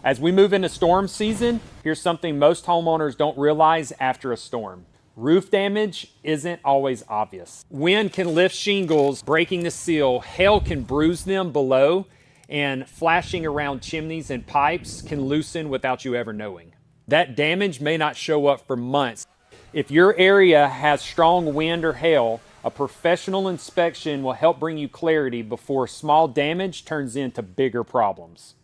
As we move into storm season, here's something most homeowners don't realize after a storm. Roof damage isn't always obvious. Wind can lift shingles, breaking the seal. Hail can bruise them below, and flashing around chimneys and pipes can loosen without you ever knowing. That damage may not show up for months. If your area has strong wind or hail, a professional inspection will help bring you clarity before small damage turns into bigger problems.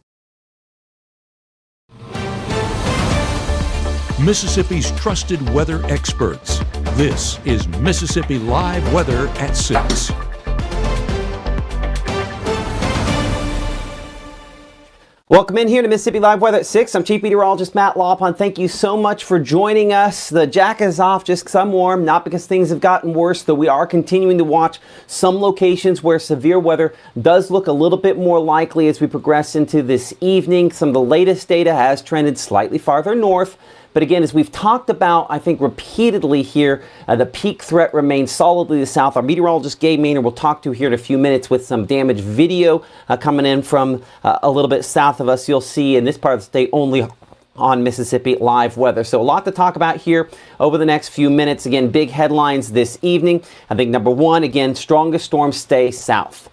Mississippi's trusted weather experts. This is Mississippi Live Weather at 6. Welcome in here to Mississippi Live Weather at 6. I'm Chief Meteorologist Matt Laupon. Thank you so much for joining us. The jacket is off just because I'm warm, not because things have gotten worse, though we are continuing to watch some locations where severe weather does look a little bit more likely as we progress into this evening. Some of the latest data has trended slightly farther north. But again, as we've talked about, I think repeatedly here, the peak threat remains solidly to the south. Our meteorologist, Gabe Maynard, will talk to you here in a few minutes with some damage video coming in from a little bit south of us. You'll see in this part of the state only on Mississippi Live Weather. So a lot to talk about here over the next few minutes. Again, big headlines this evening. I think number one, again, strongest storms stay south.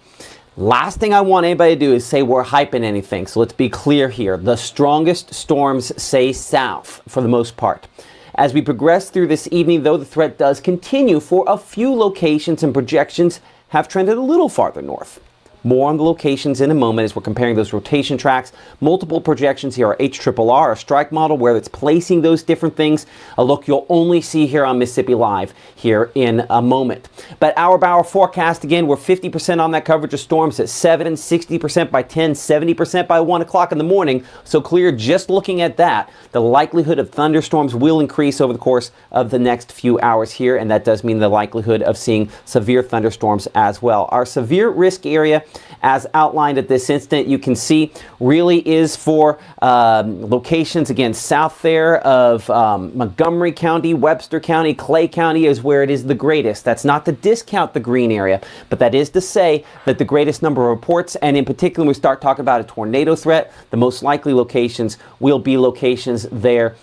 Last thing I want anybody to do is say we're hyping anything. So let's be clear here. The strongest storms stay south for the most part. As we progress through this evening, though, the threat does continue for a few locations, and projections have trended a little farther north. More on the locations in a moment as we're comparing those rotation tracks. Multiple projections here are HRRR, a strike model where it's placing those different things. A look you'll only see here on Mississippi Live here in a moment. But hour by hour forecast, again, we're 50% on that coverage of storms at 7 and 60% by 10, 70% by 1 o'clock in the morning. So clear just looking at that. The likelihood of thunderstorms will increase over the course of the next few hours here, and that does mean the likelihood of seeing severe thunderstorms as well. Our severe risk area, as outlined at this instant, you can see really is for locations, again, south there of Montgomery County, Webster County, Clay County is where it is the greatest. That's not to discount the green area, but that is to say that the greatest number of reports, and in particular when we start talking about a tornado threat, the most likely locations will be locations there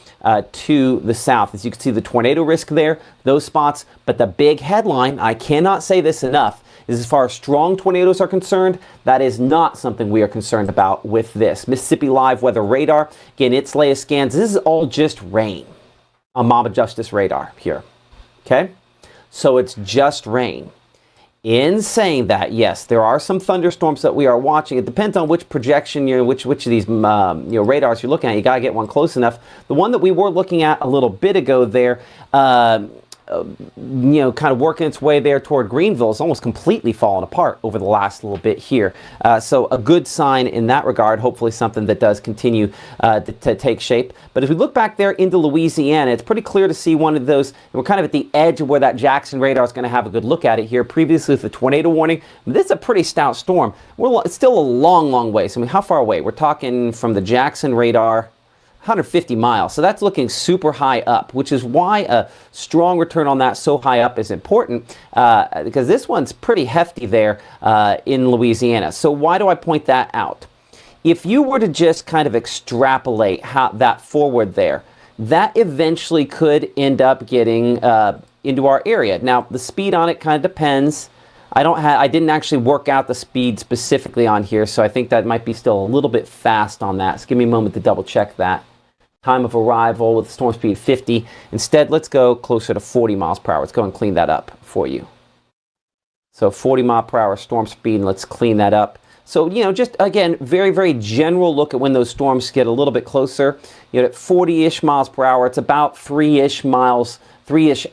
to the south. As you can see, the tornado risk there, those spots, but the big headline, I cannot say this enough, is as far as strong tornadoes are concerned, that is not something we are concerned about with this. Mississippi Live Weather Radar, again, its latest scans, this is all just rain on Mama Justice radar here, okay? So it's just rain. In saying that, yes, there are some thunderstorms that we are watching. It depends on which projection, which of these radars you're looking at. You got to get one close enough. The one that we were looking at a little bit ago there, kind of working its way there toward Greenville, is almost completely fallen apart over the last little bit here. So a good sign in that regard, hopefully something that does continue to take shape. But as we look back there into Louisiana, it's pretty clear to see one of those, and we're kind of at the edge of where that Jackson radar is going to have a good look at it here. Previously with the tornado warning, this is a pretty stout storm. It's still a long, long way. So I mean, how far away? We're talking from the Jackson radar, 150 miles. So that's looking super high up, which is why a strong return on that so high up is important, because this one's pretty hefty there in Louisiana. So why do I point that out? If you were to just kind of extrapolate that forward there, that eventually could end up getting into our area. Now, the speed on it kind of depends. I didn't actually work out the speed specifically on here, so I think that might be still a little bit fast on that. So give me a moment to double check that. Time of arrival with storm speed 50. Instead, let's go closer to 40 miles per hour. Let's go and clean that up for you. So 40 mile per hour storm speed, and let's clean that up. So, just again, very, very general look at when those storms get a little bit closer. At 40-ish miles per hour, it's about 3-ish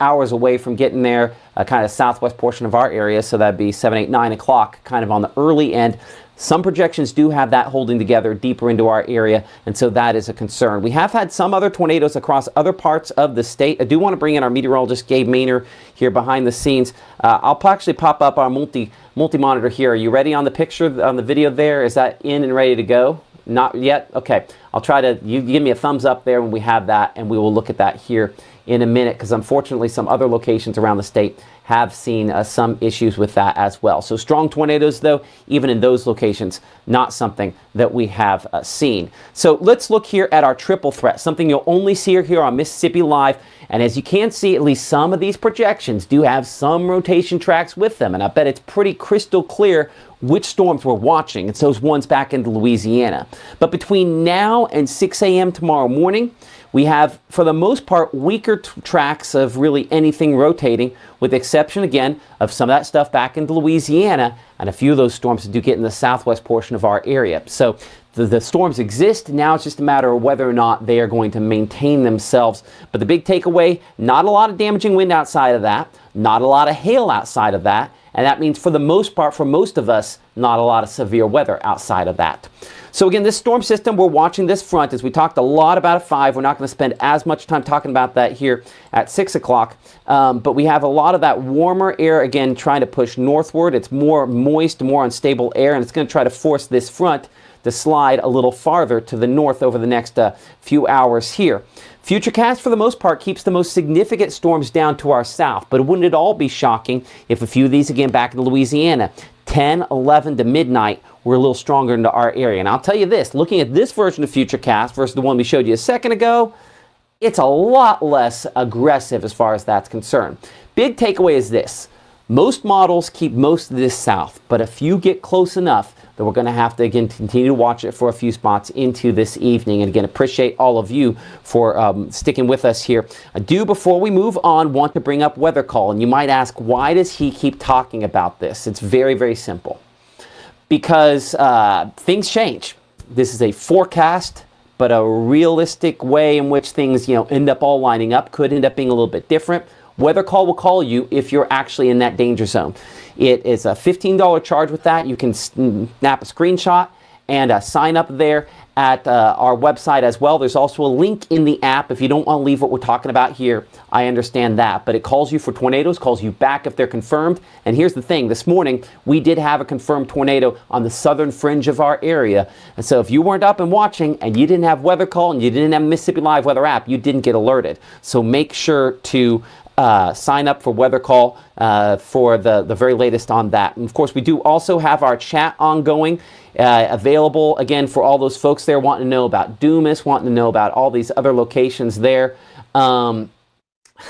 hours away from getting there, kind of southwest portion of our area. So that'd be 7, 8, 9 o'clock, kind of on the early end. Some projections do have that holding together deeper into our area, and so that is a concern. We have had some other tornadoes across other parts of the state. I do want to bring in our meteorologist, Gabe Maynard, here behind the scenes. I'll actually pop up our multi-monitor here. Are you ready on the picture, on the video there? Is that in and ready to go? Not yet? Okay. I'll try to, you give me a thumbs up there when we have that, and we will look at that here in a minute, because unfortunately some other locations around the state have seen some issues with that as well. So strong tornadoes, though, even in those locations, not something that we have seen. So let's look here at our triple threat, something you'll only see here on Mississippi Live. And as you can see, at least some of these projections do have some rotation tracks with them. And I bet it's pretty crystal clear which storms we're watching. It's those ones back into Louisiana. But between now and 6 a.m. tomorrow morning, we have, for the most part, weaker tracks of really anything rotating, with the exception, again, of some of that stuff back into Louisiana, and a few of those storms that do get in the southwest portion of our area. So the storms exist. Now it's just a matter of whether or not they are going to maintain themselves. But the big takeaway, not a lot of damaging wind outside of that, not a lot of hail outside of that, and that means for the most part, for most of us, not a lot of severe weather outside of that. So again, this storm system, we're watching this front, as we talked a lot about at 5. We're not going to spend as much time talking about that here at 6 o'clock. But we have a lot of that warmer air, again, trying to push northward. It's more moist, more unstable air, and it's going to try to force this front to slide a little farther to the north over the next few hours here. Futurecast, for the most part, keeps the most significant storms down to our south, but wouldn't it all be shocking if a few of these, again, back in Louisiana, 10, 11 to midnight, were a little stronger into our area. And I'll tell you this, looking at this version of Futurecast versus the one we showed you a second ago, it's a lot less aggressive as far as that's concerned. Big takeaway is this: most models keep most of this south, but a few get close enough that we're going to have to, again, continue to watch it for a few spots into this evening. And again, appreciate all of you for sticking with us here. I do, before we move on, want to bring up weather call. And you might ask, why does he keep talking about this? It's very, very simple. Because things change. This is a forecast, but a realistic way in which things, end up all lining up could end up being a little bit different. Weather call will call you if you're actually in that danger zone. It is a $15 charge with that. You can snap a screenshot and sign up there at our website as well. There's also a link in the app. If you don't want to leave what we're talking about here, I understand that. But it calls you for tornadoes, calls you back if they're confirmed. And here's the thing. This morning, we did have a confirmed tornado on the southern fringe of our area. And so if you weren't up and watching and you didn't have weather call and you didn't have Mississippi Live weather app, you didn't get alerted. So make sure to sign up for weather call for the very latest on that. And of course, we do also have our chat ongoing, available again for all those folks there wanting to know about Dumas, wanting to know about all these other locations there.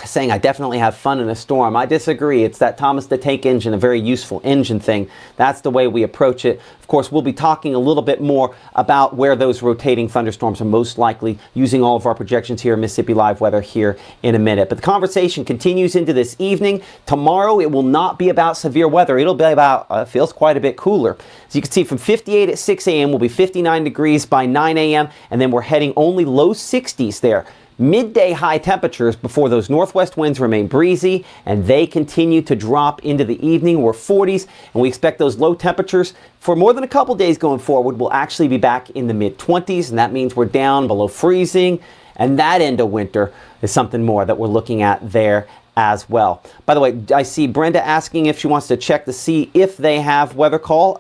Saying I definitely have fun in a storm. I disagree. It's that Thomas the Tank Engine, a very useful engine thing. That's the way we approach it. Of course, we'll be talking a little bit more about where those rotating thunderstorms are most likely, using all of our projections here in Mississippi Live Weather here in a minute. But the conversation continues into this evening. Tomorrow, it will not be about severe weather. It'll be about, feels quite a bit cooler. As you can see, from 58 at 6 a.m. will be 59 degrees by 9 a.m. And then we're heading only low 60s there. Midday high temperatures before those northwest winds remain breezy, and they continue to drop into the evening. We're 40s, and we expect those low temperatures for more than a couple days going forward will actually be back in the mid-20s, and that means we're down below freezing, and that end of winter is something more that we're looking at there as well. By the way, I see Brenda asking if she wants to check to see if they have weather call.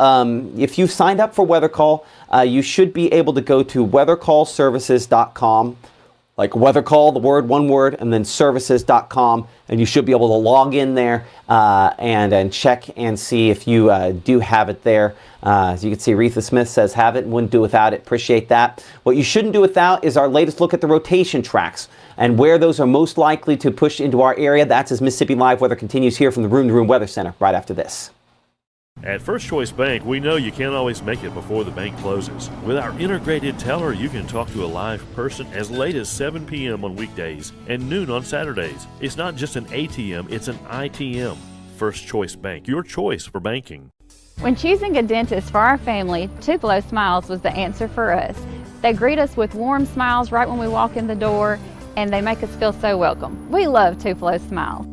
If you've signed up for weather call, you should be able to go to weathercallservices.com. like weather call, the word, one word, and then services.com, and you should be able to log in there and check and see if you do have it there. As you can see, Retha Smith says have it and wouldn't do without it. Appreciate that. What you shouldn't do without is our latest look at the rotation tracks and where those are most likely to push into our area. That's as Mississippi Live Weather continues here from the Room to Room Weather Center right after this. At First Choice Bank, we know you can't always make it before the bank closes. With our integrated teller, you can talk to a live person as late as 7 p.m. on weekdays and noon on Saturdays. It's not just an ATM, it's an ITM. First Choice Bank, your choice for banking. When choosing a dentist for our family, Tupelo Smiles was the answer for us. They greet us with warm smiles right when we walk in the door, and they make us feel so welcome. We love Tupelo Smiles.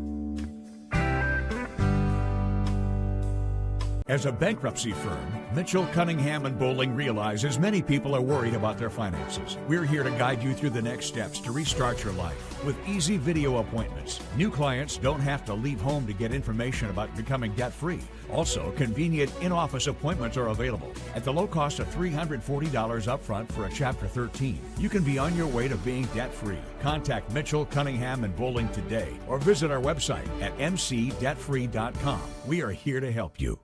As a bankruptcy firm, Mitchell, Cunningham, and Bowling realizes many people are worried about their finances. We're here to guide you through the next steps to restart your life with easy video appointments. New clients don't have to leave home to get information about becoming debt-free. Also, convenient in-office appointments are available at the low cost of $340 upfront for a Chapter 13. You can be on your way to being debt-free. Contact Mitchell, Cunningham, and Bowling today or visit our website at mcdebtfree.com. We are here to help you.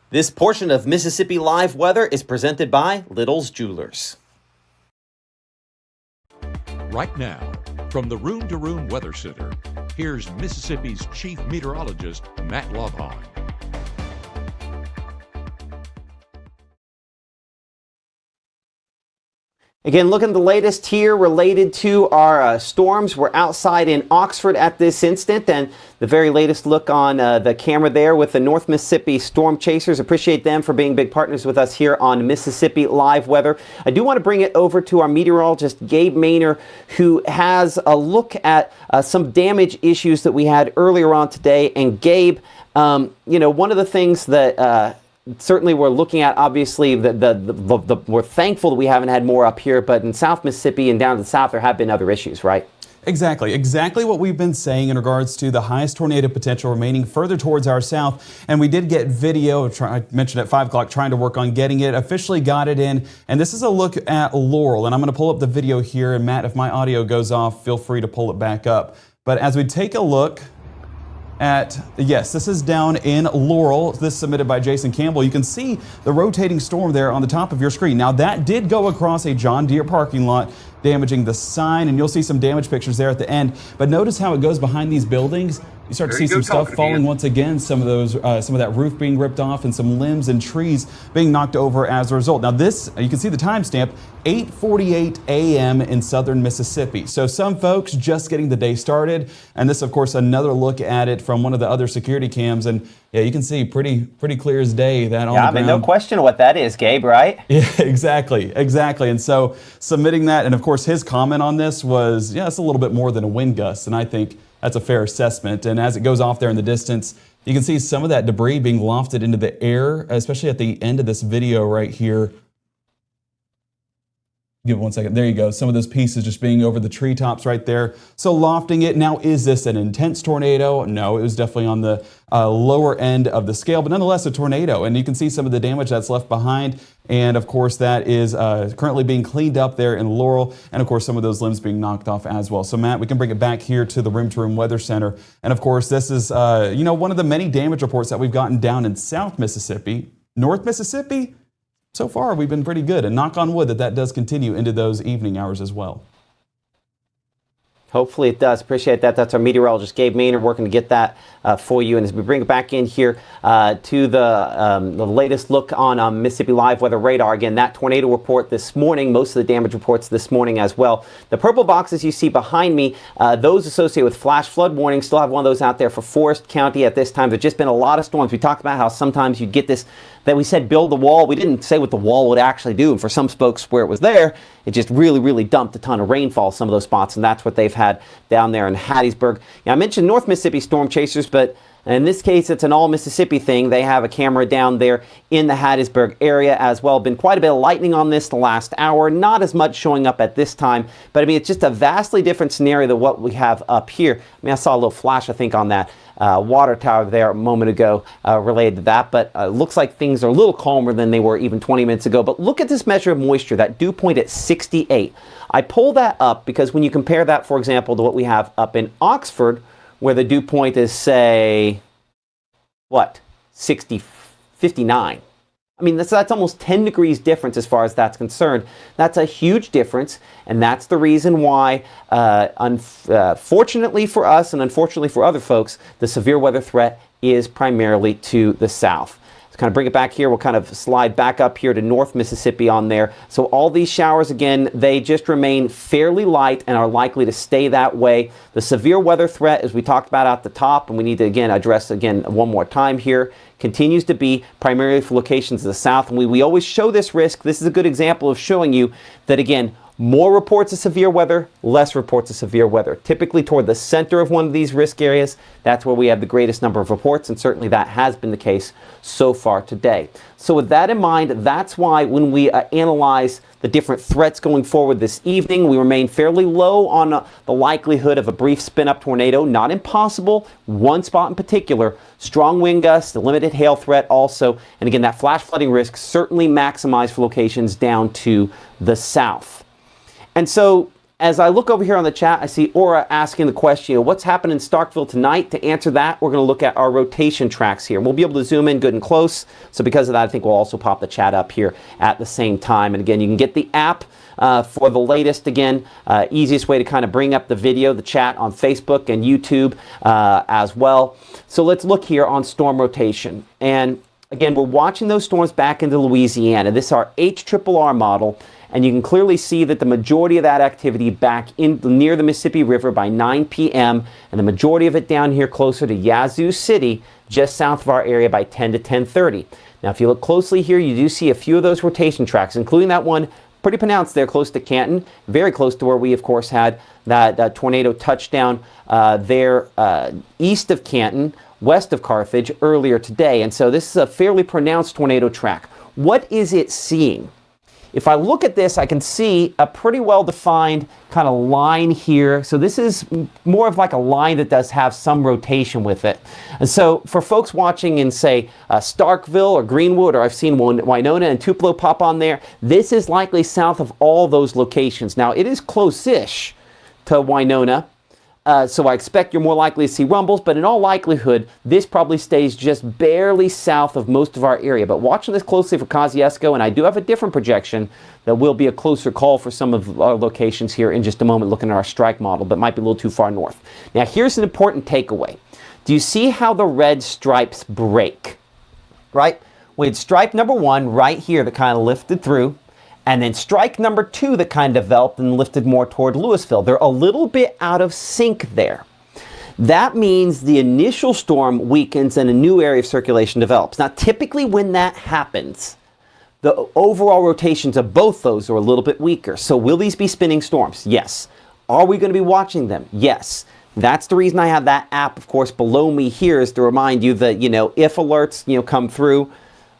This portion of Mississippi Live Weather is presented by Little's Jewelers. Right now, from the Room to Room Weather Center, here's Mississippi's Chief Meteorologist, Matt Lovhawn. Again, looking at the latest here related to our storms. We're outside in Oxford at this instant, and the very latest look on the camera there with the North Mississippi Storm Chasers. Appreciate them for being big partners with us here on Mississippi Live Weather. I do want to bring it over to our meteorologist, Gabe Maynor, who has a look at some damage issues that we had earlier on today. And Gabe, one of the things that certainly we're looking at, obviously, we're thankful that we haven't had more up here, but in South Mississippi and down to the south, there have been other issues, right? Exactly what we've been saying in regards to the highest tornado potential remaining further towards our south. And we did get video, I mentioned at 5 o'clock, trying to work on getting it, officially got it in. And this is a look at Laurel. And I'm going to pull up the video here. And Matt, if my audio goes off, feel free to pull it back up. But as we take a look yes, this is down in Laurel. This is submitted by Jason Campbell. You can see the rotating storm there on the top of your screen. Now that did go across a John Deere parking lot, damaging the sign, and you'll see some damage pictures there at the end. But notice how it goes behind these buildings. You start to see some stuff falling once again, some of that roof being ripped off and some limbs and trees being knocked over as a result. Now this, you can see the timestamp, 8:48 a.m. in southern Mississippi. So some folks just getting the day started. And this, of course, another look at it from one of the other security cams. And yeah, you can see pretty clear as day that on the ground. No question what that is, Gabe, right? Yeah, exactly. And so submitting that, and of course his comment on this was, yeah, it's a little bit more than a wind gust. And I think that's a fair assessment. And as it goes off there in the distance, you can see some of that debris being lofted into the air, especially at the end of this video right here. Give it 1 second. There you go. Some of those pieces just being over the treetops right there. So lofting it. Now, is this an intense tornado? No, it was definitely on the lower end of the scale, but nonetheless a tornado. And you can see some of the damage that's left behind. And of course, that is currently being cleaned up there in Laurel. And of course, some of those limbs being knocked off as well. So Matt, we can bring it back here to the Room to Room Weather Center. And of course, this is, one of the many damage reports that we've gotten down in South Mississippi. North Mississippi, so far, we've been pretty good, and knock on wood that does continue into those evening hours as well. Hopefully it does. Appreciate that. That's our meteorologist, Gabe Maynor, working to get that for you. And as we bring it back in here to the latest look on Mississippi Live Weather Radar, again, that tornado report this morning, most of the damage reports this morning as well. The purple boxes you see behind me, those associated with flash flood warnings, still have one of those out there for Forest County at this time. There's just been a lot of storms. We talked about how sometimes you get this, that we said build the wall. We didn't say what the wall would actually do. And for some folks where it was there, it just really dumped a ton of rainfall, some of those spots. And that's what they've had down there in Hattiesburg. Now, I mentioned North Mississippi Storm Chasers, but in this case, it's an all Mississippi thing. They have a camera down there in the Hattiesburg area as well. Been quite a bit of lightning on this the last hour. Not as much showing up at this time, but I mean, it's just a vastly different scenario than what we have up here. I mean, I saw a little flash, I think, on that water tower there a moment ago related to that, but looks like things are a little calmer than they were even 20 minutes ago. But look at this measure of moisture, that dew point at 68. I pull that up because when you compare that, for example, to what we have up in Oxford, where the dew point is, say, what, 59. I mean, that's almost 10 degrees difference as far as that's concerned. That's a huge difference, and that's the reason why, unfortunately for us and unfortunately for other folks, the severe weather threat is primarily to the south. To kind of bring it back here, we'll kind of slide back up here to North Mississippi on there. So all these showers, again, they just remain fairly light and are likely to stay that way. The severe weather threat, as we talked about at the top, and we need to, again, address again one more time here, continues to be primarily for locations to the south. And we always show this risk. This is a good example of showing you that, again, More reports of severe weather, less reports of severe weather. Typically toward the center of one of these risk areas, that's where we have the greatest number of reports, and certainly that has been the case so far today. So with that in mind, that's why when we analyze the different threats going forward this evening, we remain fairly low on the likelihood of a brief spin-up tornado. Not impossible, one spot in particular. Strong wind gusts, the limited hail threat also, and again, that flash flooding risk certainly maximized for locations down to the south. And so, as I look over here on the chat, I see Aura asking the question, what's happening in Starkville tonight? To answer that, we're going to look at our rotation tracks here. We'll be able to zoom in good and close. So because of that, I think we'll also pop the chat up here at the same time. And again, you can get the app for the latest. Again, easiest way to kind of bring up the video, the chat on Facebook and YouTube as well. So let's look here on storm rotation. And again, we're watching those storms back into Louisiana. This is our HRRR model. And you can clearly see that the majority of that activity back in near the Mississippi River by 9 p.m. and the majority of it down here closer to Yazoo City, just south of our area by 10 to 10:30. Now, if you look closely here, you do see a few of those rotation tracks, including that one pretty pronounced there close to Canton, very close to where we, of course, had that tornado touchdown there east of Canton, west of Carthage earlier today. And so this is a fairly pronounced tornado track. What is it seeing? If I look at this, I can see a pretty well-defined kind of line here. So this is more of like a line that does have some rotation with it. And so for folks watching in, say, Starkville or Greenwood, or I've seen Winona and Tupelo pop on there, this is likely south of all those locations. Now, it is close-ish to Winona. So I expect you're more likely to see rumbles, but in all likelihood, this probably stays just barely south of most of our area. But watching this closely for Kosciuszko, and I do have a different projection that will be a closer call for some of our locations here in just a moment, looking at our strike model, but might be a little too far north. Now, here's an important takeaway. Do you see how the red stripes break? Right? We had stripe number 1 right here that kind of lifted through. And then strike number 2 that kind of developed and lifted more toward Louisville. They're a little bit out of sync there. That means the initial storm weakens and a new area of circulation develops. Now, typically when that happens, the overall rotations of both those are a little bit weaker. So will these be spinning storms? Yes. Are we going to be watching them? Yes. That's the reason I have that app, of course, below me here, is to remind you that, if alerts, come through,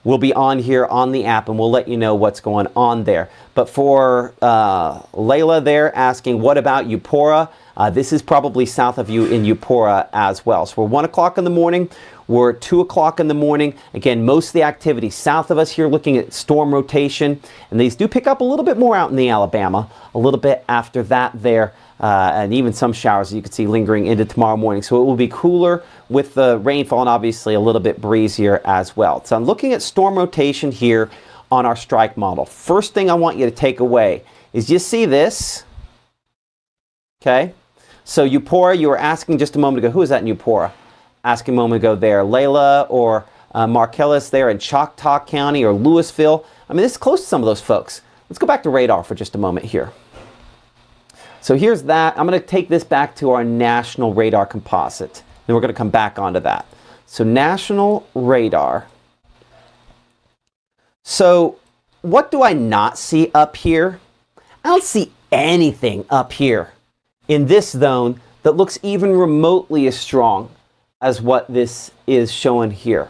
we'll be on here on the app and we'll let you know what's going on there. But for Layla there asking, what about Eupora? This is probably south of you in Eupora as well. So we're 1 o'clock in the morning. We're 2 o'clock in the morning. Again, most of the activity south of us here, looking at storm rotation. And these do pick up a little bit more out in the Alabama, a little bit after that there. And even some showers you can see lingering into tomorrow morning. So it will be cooler with the rainfall and obviously a little bit breezier as well. So I'm looking at storm rotation here on our strike model. First thing I want you to take away is you see this. Okay. So Eupora, you were asking just a moment ago, who is that in Eupora? Asking a moment ago there, Layla or Marcellus there in Choctaw County or Louisville. I mean, this is close to some of those folks. Let's go back to radar for just a moment here. So here's that. I'm going to take this back to our national radar composite. Then we're going to come back onto that. So national radar. So what do I not see up here? I don't see anything up here in this zone that looks even remotely as strong as what this is showing here.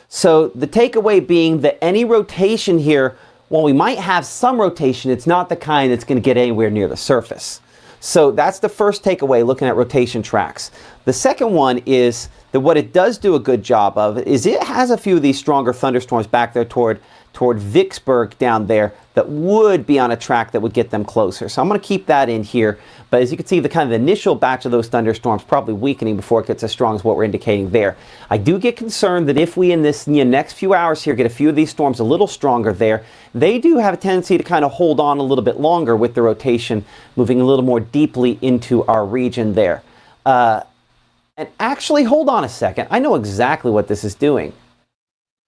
So the takeaway being that any rotation here, while we might have some rotation, it's not the kind that's going to get anywhere near the surface. So that's the first takeaway looking at rotation tracks. The second one is that what it does do a good job of is it has a few of these stronger thunderstorms back there toward Vicksburg down there that would be on a track that would get them closer. So I'm going to keep that in here. But as you can see, the kind of initial batch of those thunderstorms probably weakening before it gets as strong as what we're indicating there. I do get concerned that if we in this next few hours here get a few of these storms a little stronger there, they do have a tendency to kind of hold on a little bit longer with the rotation moving a little more deeply into our region there. And actually, hold on a second. I know exactly what this is doing.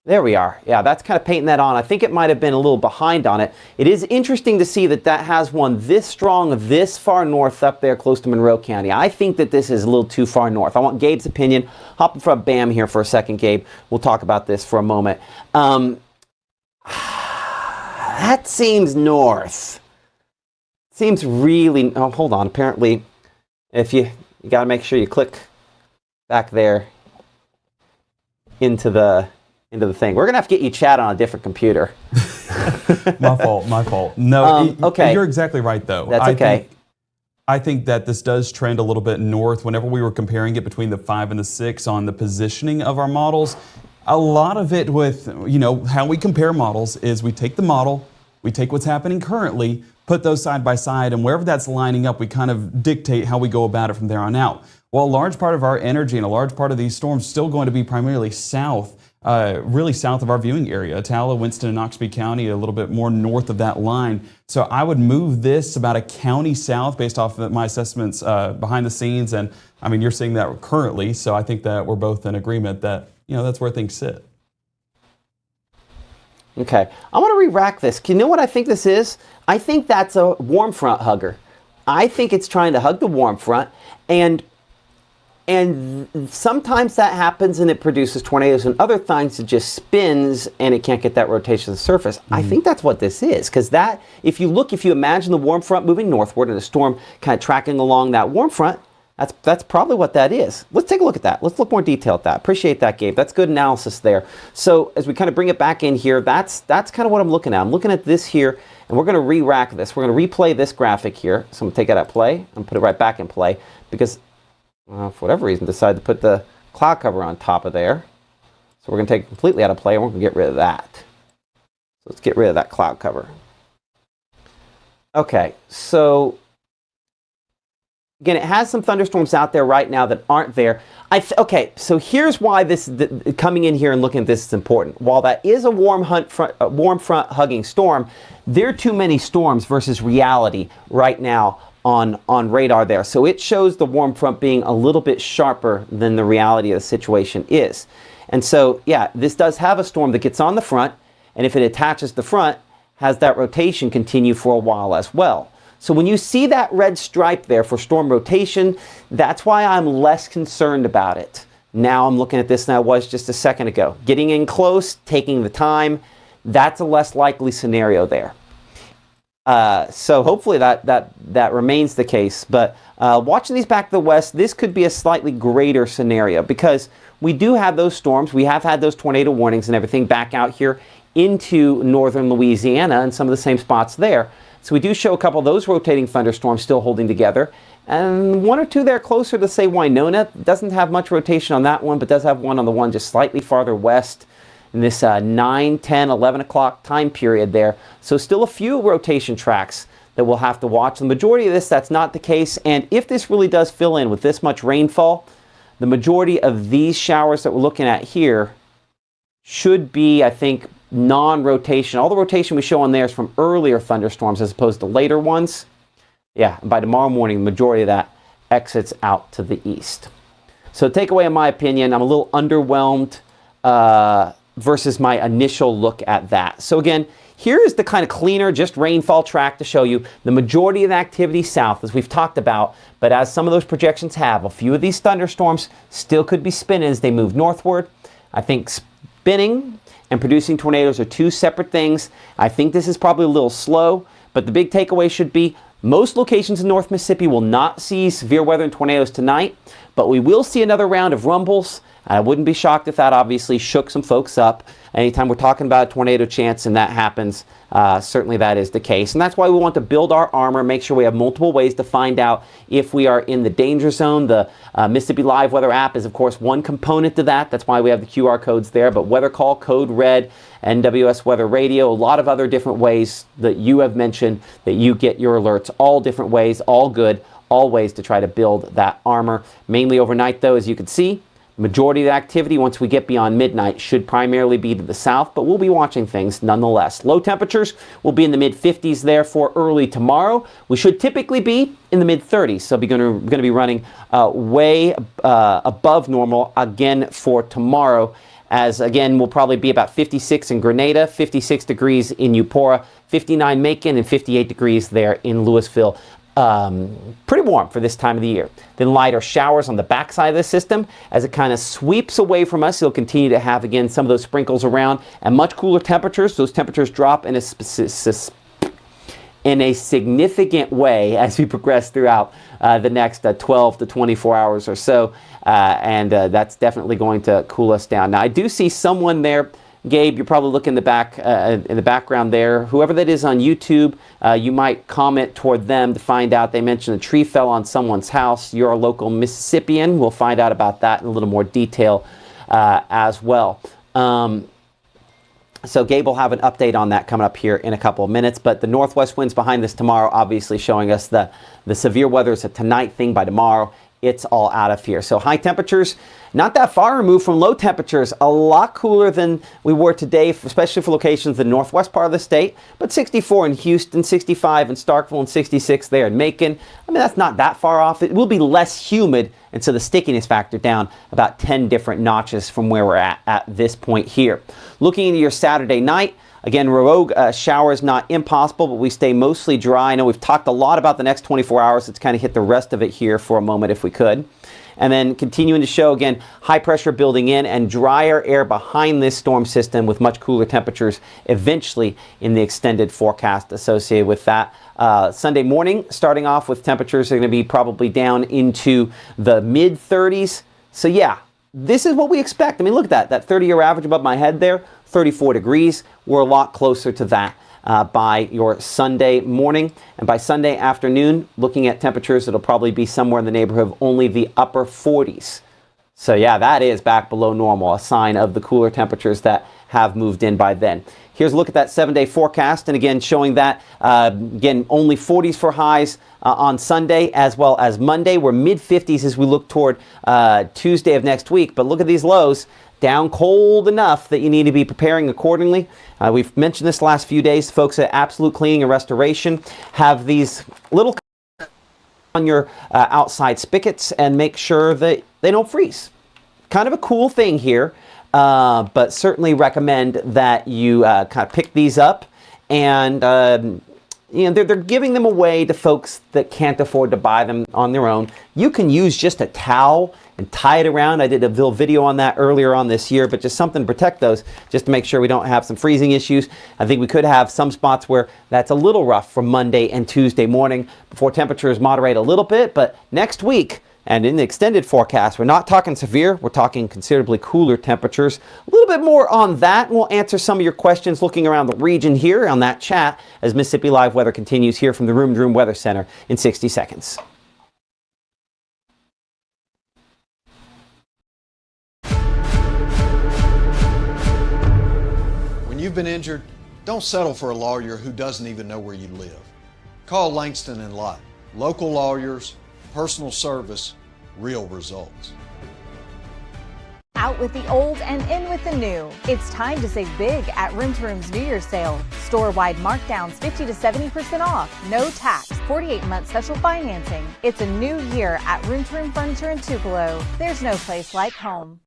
There we are. Yeah, that's kind of painting that on. I think it might have been a little behind on it. It is interesting to see that that has one this strong, this far north up there close to Monroe County. I think that this is a little too far north. I want Gabe's opinion. Hop in front of Bam here for a second, Gabe. We'll talk about this for a moment. That seems north. seems really, oh, hold on. Apparently, if you got to make sure you click back there into the thing. We're going to have to get you chat on a different computer. My fault. No, okay. You're exactly right, though. That's okay. I think that this does trend a little bit north. Whenever we were comparing it between the 5 and the 6 on the positioning of our models, a lot of it with, how we compare models is we take the model, we take what's happening currently, put those side by side, and wherever that's lining up, we kind of dictate how we go about it from there on out. Well, a large part of our energy and a large part of these storms is still going to be primarily south, really south of our viewing area. Attala, Winston, and Oxby County, a little bit more north of that line. So I would move this about a county south based off of my assessments behind the scenes. And I mean, you're seeing that currently. So I think that we're both in agreement that, that's where things sit. Okay, I want to re-rack this. You know what I think this is? I think that's a warm front hugger. I think it's trying to hug the warm front, and sometimes that happens and it produces tornadoes, and other times it just spins and it can't get that rotation to the surface. I think that's what this is, because that, if you imagine the warm front moving northward and a storm kind of tracking along that warm front, that's probably what that is. Let's take a look at that. Let's look more detail at that. Appreciate that, Gabe. That's good analysis there. So as we kind of bring it back in here, that's kind of what I'm looking at. I'm looking at this here, and we're going to re-rack this. We're going to replay this graphic here. So I'm going to take it out of play and put it right back in play, because for whatever reason decided to put the cloud cover on top of there. So we're going to take it completely out of play, and we're going to get rid of that. So let's get rid of that cloud cover. Okay, so again, it has some thunderstorms out there right now that aren't there. Okay, so here's why coming in here and looking at this is important. While that is a warm front hugging storm, there are too many storms versus reality right now on radar there. So it shows the warm front being a little bit sharper than the reality of the situation is. And so, yeah, this does have a storm that gets on the front, and if it attaches the front, has that rotation continue for a while as well. So when you see that red stripe there for storm rotation, that's why I'm less concerned about it. Now I'm looking at this than I was just a second ago. Getting in close, taking the time, that's a less likely scenario there. So hopefully that remains the case. But watching these back to the west, this could be a slightly greater scenario, because we do have those storms. We have had those tornado warnings and everything back out here into northern Louisiana and some of the same spots there. So we do show a couple of those rotating thunderstorms still holding together, and one or two there closer to, say, Winona. Doesn't have much rotation on that one, but does have one on the one just slightly farther west in this 9, 10, 11 o'clock time period there. So still a few rotation tracks that we'll have to watch. The majority of this, that's not the case, and if this really does fill in with this much rainfall, the majority of these showers that we're looking at here should be, I think, non-rotation. All the rotation we show on there is from earlier thunderstorms as opposed to later ones. Yeah, and by tomorrow morning, the majority of that exits out to the east. So takeaway, in my opinion, I'm a little underwhelmed versus my initial look at that. So again, here is the kind of cleaner, just rainfall track to show you the majority of the activity south, as we've talked about, but as some of those projections have, a few of these thunderstorms still could be spinning as they move northward. I think spinning and producing tornadoes are two separate things. I think this is probably a little slow, but the big takeaway should be most locations in North Mississippi will not see severe weather and tornadoes tonight, but we will see another round of rumbles. I wouldn't be shocked if that obviously shook some folks up. Anytime we're talking about a tornado chance and that happens, certainly that is the case. And that's why we want to build our armor, make sure we have multiple ways to find out if we are in the danger zone. The Mississippi Live Weather app is, of course, one component to that. That's why we have the QR codes there. But Weather Call, Code Red, NWS Weather Radio, a lot of other different ways that you have mentioned that you get your alerts, all different ways, all good, all ways to try to build that armor. Mainly overnight, though, as you can see, majority of the activity, once we get beyond midnight, should primarily be to the south, but we'll be watching things nonetheless. Low temperatures will be in the mid-50s there for early tomorrow. We should typically be in the mid-30s, so we're going to be running way above normal again for tomorrow, as again, we'll probably be about 56 in Grenada, 56 degrees in Eupora, 59 Macon, and 58 degrees there in Louisville. Pretty warm for this time of the year. Then lighter showers on the backside of the system as it kind of sweeps away from us. You'll continue to have, again, some of those sprinkles around and much cooler temperatures. Those temperatures drop in in a significant way as we progress throughout the next 12 to 24 hours or so. And that's definitely going to cool us down. Now, I do see someone there. Gabe, you're probably looking in the background there. Whoever that is on YouTube, you might comment toward them to find out. They mentioned a tree fell on someone's house. You're a local Mississippian. We'll find out about that in a little more detail as well. So Gabe will have an update on that coming up here in a couple of minutes. But the northwest winds behind this tomorrow, obviously showing us the severe weather is a tonight thing. By tomorrow, it's all out of here. So high temperatures, not that far removed from low temperatures, a lot cooler than we were today, especially for locations in the northwest part of the state, but 64 in Houston, 65 in Starkville, and 66 there in Macon. I mean, that's not that far off. It will be less humid, and so the stickiness factor down about 10 different notches from where we're at this point here. Looking into your Saturday night, again, rogue showers not impossible, but we stay mostly dry. I know we've talked a lot about the next 24 hours. Let's kind of hit the rest of it here for a moment if we could. And then continuing to show, again, high pressure building in and drier air behind this storm system with much cooler temperatures eventually in the extended forecast associated with that. Sunday morning, starting off with temperatures are going to be probably down into the mid-30s. So yeah, this is what we expect. I mean, look at that 30-year average above my head there, 34 degrees. We're a lot closer to that by your Sunday morning. And by Sunday afternoon, looking at temperatures, it'll probably be somewhere in the neighborhood of only the upper 40s. So yeah, that is back below normal, a sign of the cooler temperatures that have moved in by then. Here's a look at that 7-day forecast, and again showing that again only 40s for highs on Sunday as well as Monday. We're mid-50s as we look toward Tuesday of next week, but look at these lows. Down cold enough that you need to be preparing accordingly. We've mentioned this last few days. Folks at Absolute Cleaning and Restoration have these little on your outside spigots and make sure that they don't freeze. Kind of a cool thing here, but certainly recommend that you kind of pick these up. And you know, they're giving them away to folks that can't afford to buy them on their own. You can use just a towel and tie it around. I did a little video on that earlier on this year, but just something to protect those, just to make sure we don't have some freezing issues. I think we could have some spots where that's a little rough for Monday and Tuesday morning before temperatures moderate a little bit. But next week, and in the extended forecast, we're not talking severe, we're talking considerably cooler temperatures. A little bit more on that, and we'll answer some of your questions looking around the region here on that chat as Mississippi Live Weather continues here from the Room to Room Weather Center in 60 seconds. When you've been injured, don't settle for a lawyer who doesn't even know where you live. Call Langston and Lott. Local lawyers, personal service, real results. Out with the old and in with the new. It's time to save big at Room to Room's New Year's sale. Store-wide markdowns 50 to 70% off, no tax, 48-month special financing. It's a new year at Room to Room Furniture in Tupelo. There's no place like home.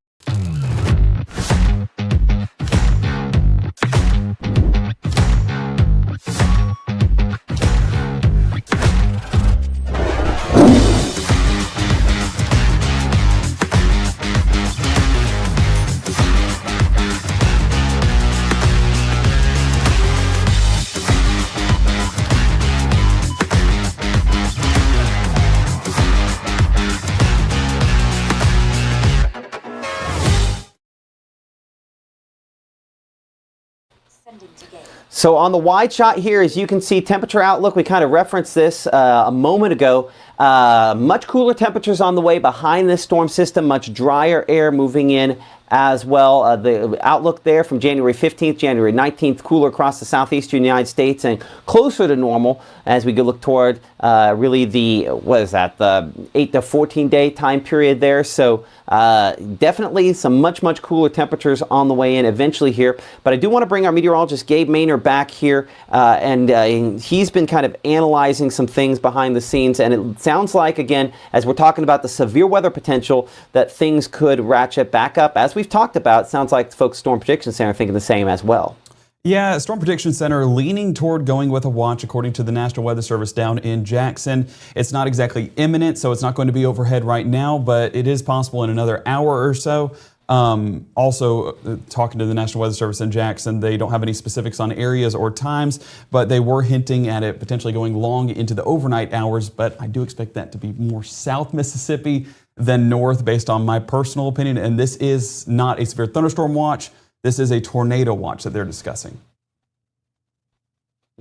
So on the wide shot here, as you can see, temperature outlook, we kind of referenced this a moment ago. Much cooler temperatures on the way behind this storm system, much drier air moving in as well. The outlook there from January 15th, January 19th, cooler across the southeastern United States and closer to normal as we go look toward really the, the 8 to 14 day time period there. So definitely some much cooler temperatures on the way in eventually here. But I do want to bring our meteorologist Gabe Maynor back here, and he's been kind of analyzing some things behind the scenes, and it sounds like, again, as we're talking about the severe weather potential, that things could ratchet back up. As we've talked about, it sounds like the folks at Storm Prediction Center are thinking the same as well. Yeah, Storm Prediction Center leaning toward going with a watch according to the National Weather Service down in Jackson. It's not exactly imminent, so it's not going to be overhead right now, but it is possible in another hour or so. Also, talking to the National Weather Service in Jackson, they don't have any specifics on areas or times, but they were hinting at it potentially going long into the overnight hours. But I do expect that to be more South Mississippi than north, based on my personal opinion. And this is not a severe thunderstorm watch. This is a tornado watch that they're discussing.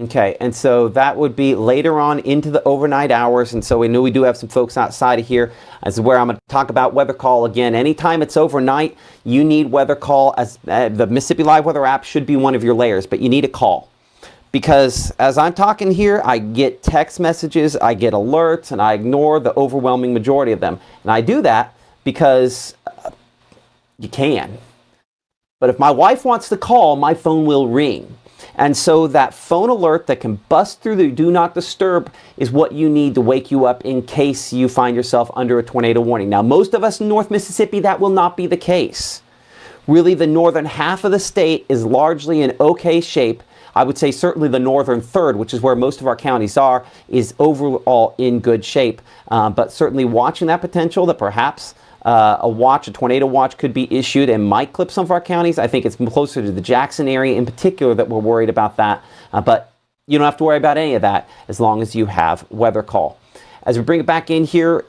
Okay, and so that would be later on into the overnight hours, and so we know we do have some folks outside of here. This is where I'm going to talk about weather call again. Anytime it's overnight, you need weather call. As the Mississippi Live Weather app should be one of your layers, but you need a call. Because as I'm talking here, I get text messages, I get alerts, and I ignore the overwhelming majority of them. And I do that because you can. But if my wife wants to call, my phone will ring. And so that phone alert that can bust through the do not disturb is what you need to wake you up in case you find yourself under a tornado warning. Now, most of us in North Mississippi, that will not be the case. Really, the northern half of the state is largely in okay shape. I would say certainly the northern third, which is where most of our counties are, is overall in good shape. But certainly watching that potential that perhaps a tornado watch could be issued and might clip some of our counties. I think it's closer to the Jackson area in particular that we're worried about that. But you don't have to worry about any of that as long as you have weather call. As we bring it back in here,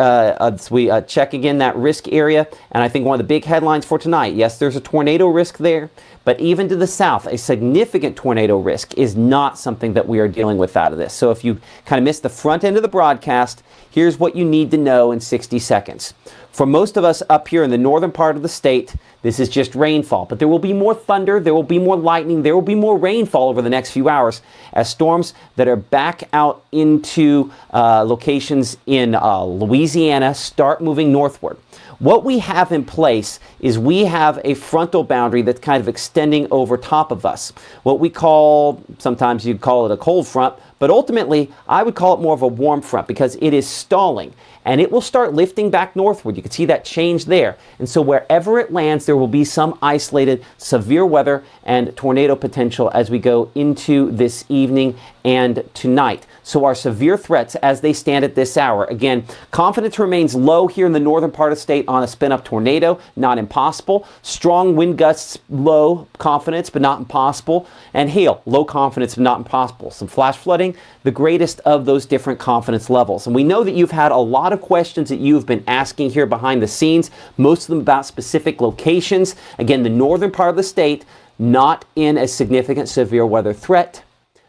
we check again that risk area. And I think one of the big headlines for tonight, yes, there's a tornado risk there. But even to the south, a significant tornado risk is not something that we are dealing with out of this. So if you kind of missed the front end of the broadcast, here's what you need to know in 60 seconds. For most of us up here in the northern part of the state, this is just rainfall. But there will be more thunder, there will be more lightning, there will be more rainfall over the next few hours as storms that are back out into locations in Louisiana start moving northward. What we have in place is we have a frontal boundary that's kind of extending over top of us. What we call, sometimes you'd call it a cold front, but ultimately I would call it more of a warm front because it is stalling. And it will start lifting back northward. You can see that change there. And so wherever it lands, there will be some isolated severe weather and tornado potential as we go into this evening and tonight. So our severe threats as they stand at this hour. Again, confidence remains low here in the northern part of the state on a spin-up tornado. Not impossible. Strong wind gusts, low confidence, but not impossible. And hail, low confidence, but not impossible. Some flash flooding, the greatest of those different confidence levels. And we know that you've had a lot of questions that you've been asking here behind the scenes, most of them about specific locations. Again, the northern part of the state, not in a significant severe weather threat.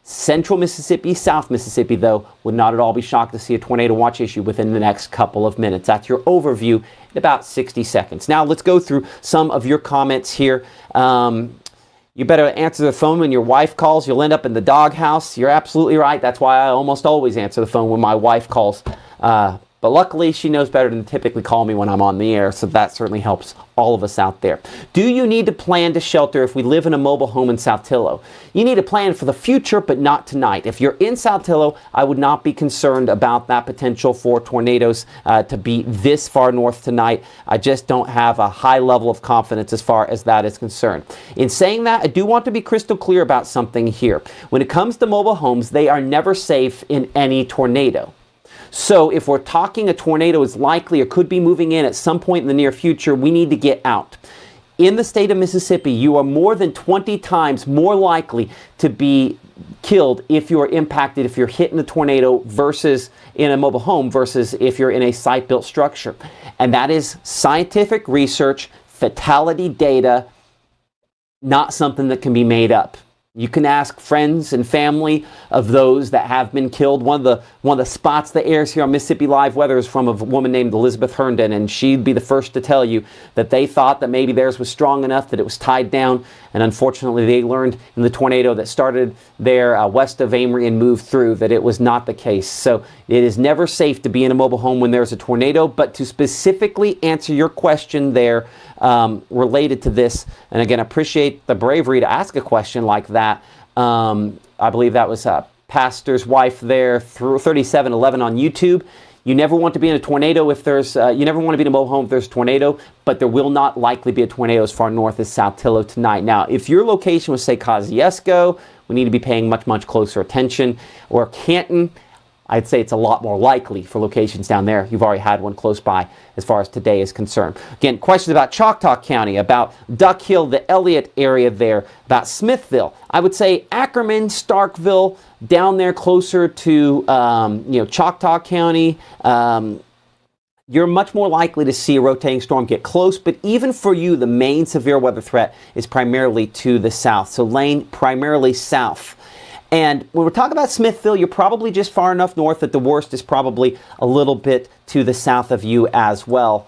Central Mississippi, South Mississippi, though, would not at all be shocked to see a tornado watch issue within the next couple of minutes. That's your overview in about 60 seconds. Now, let's go through some of your comments here. You better answer the phone when your wife calls. You'll end up in the doghouse. You're absolutely right. That's why I almost always answer the phone when my wife calls. But luckily, she knows better than to typically call me when I'm on the air, so that certainly helps all of us out there. Do you need to plan to shelter if we live in a mobile home in Saltillo? You need to plan for the future, but not tonight. If you're in Saltillo, I would not be concerned about that potential for tornadoes to be this far north tonight. I just don't have a high level of confidence as far as that is concerned. In saying that, I do want to be crystal clear about something here. When it comes to mobile homes, they are never safe in any tornado. So if we're talking a tornado is likely or could be moving in at some point in the near future, we need to get out. In the state of Mississippi, you are more than 20 times more likely to be killed if you are impacted, if you're hit in a tornado versus in a mobile home versus if you're in a site-built structure. And that is scientific research, fatality data, not something that can be made up. You can ask friends and family of those that have been killed. One of the spots that airs here on Mississippi Live Weather is from a woman named Elizabeth Herndon, and she'd be the first to tell you that they thought that maybe theirs was strong enough that it was tied down, and unfortunately they learned in the tornado that started there west of Amory and moved through that it was not the case. So it is never safe to be in a mobile home when there's a tornado. But to specifically answer your question there related to this, and again, I appreciate the bravery to ask a question like that. I believe that was Pastor's wife there, through 3711 on YouTube. You never want to be in a tornado if there's, you never want to be in a mobile home if there's a tornado, but there will not likely be a tornado as far north as Saltillo tonight. Now, if your location was, say, Kosciuszko, we need to be paying much, much closer attention, or Canton, I'd say it's a lot more likely for locations down there. You've already had one close by as far as today is concerned. Again, questions about Choctaw County, about Duck Hill, the Elliott area there, about Smithville. I would say Ackerman, Starkville, down there closer to Choctaw County. You're much more likely to see a rotating storm get close, but even for you, the main severe weather threat is primarily to the south. So Lane, primarily south. And when we're talking about Smithville, you're probably just far enough north that the worst is probably a little bit to the south of you as well.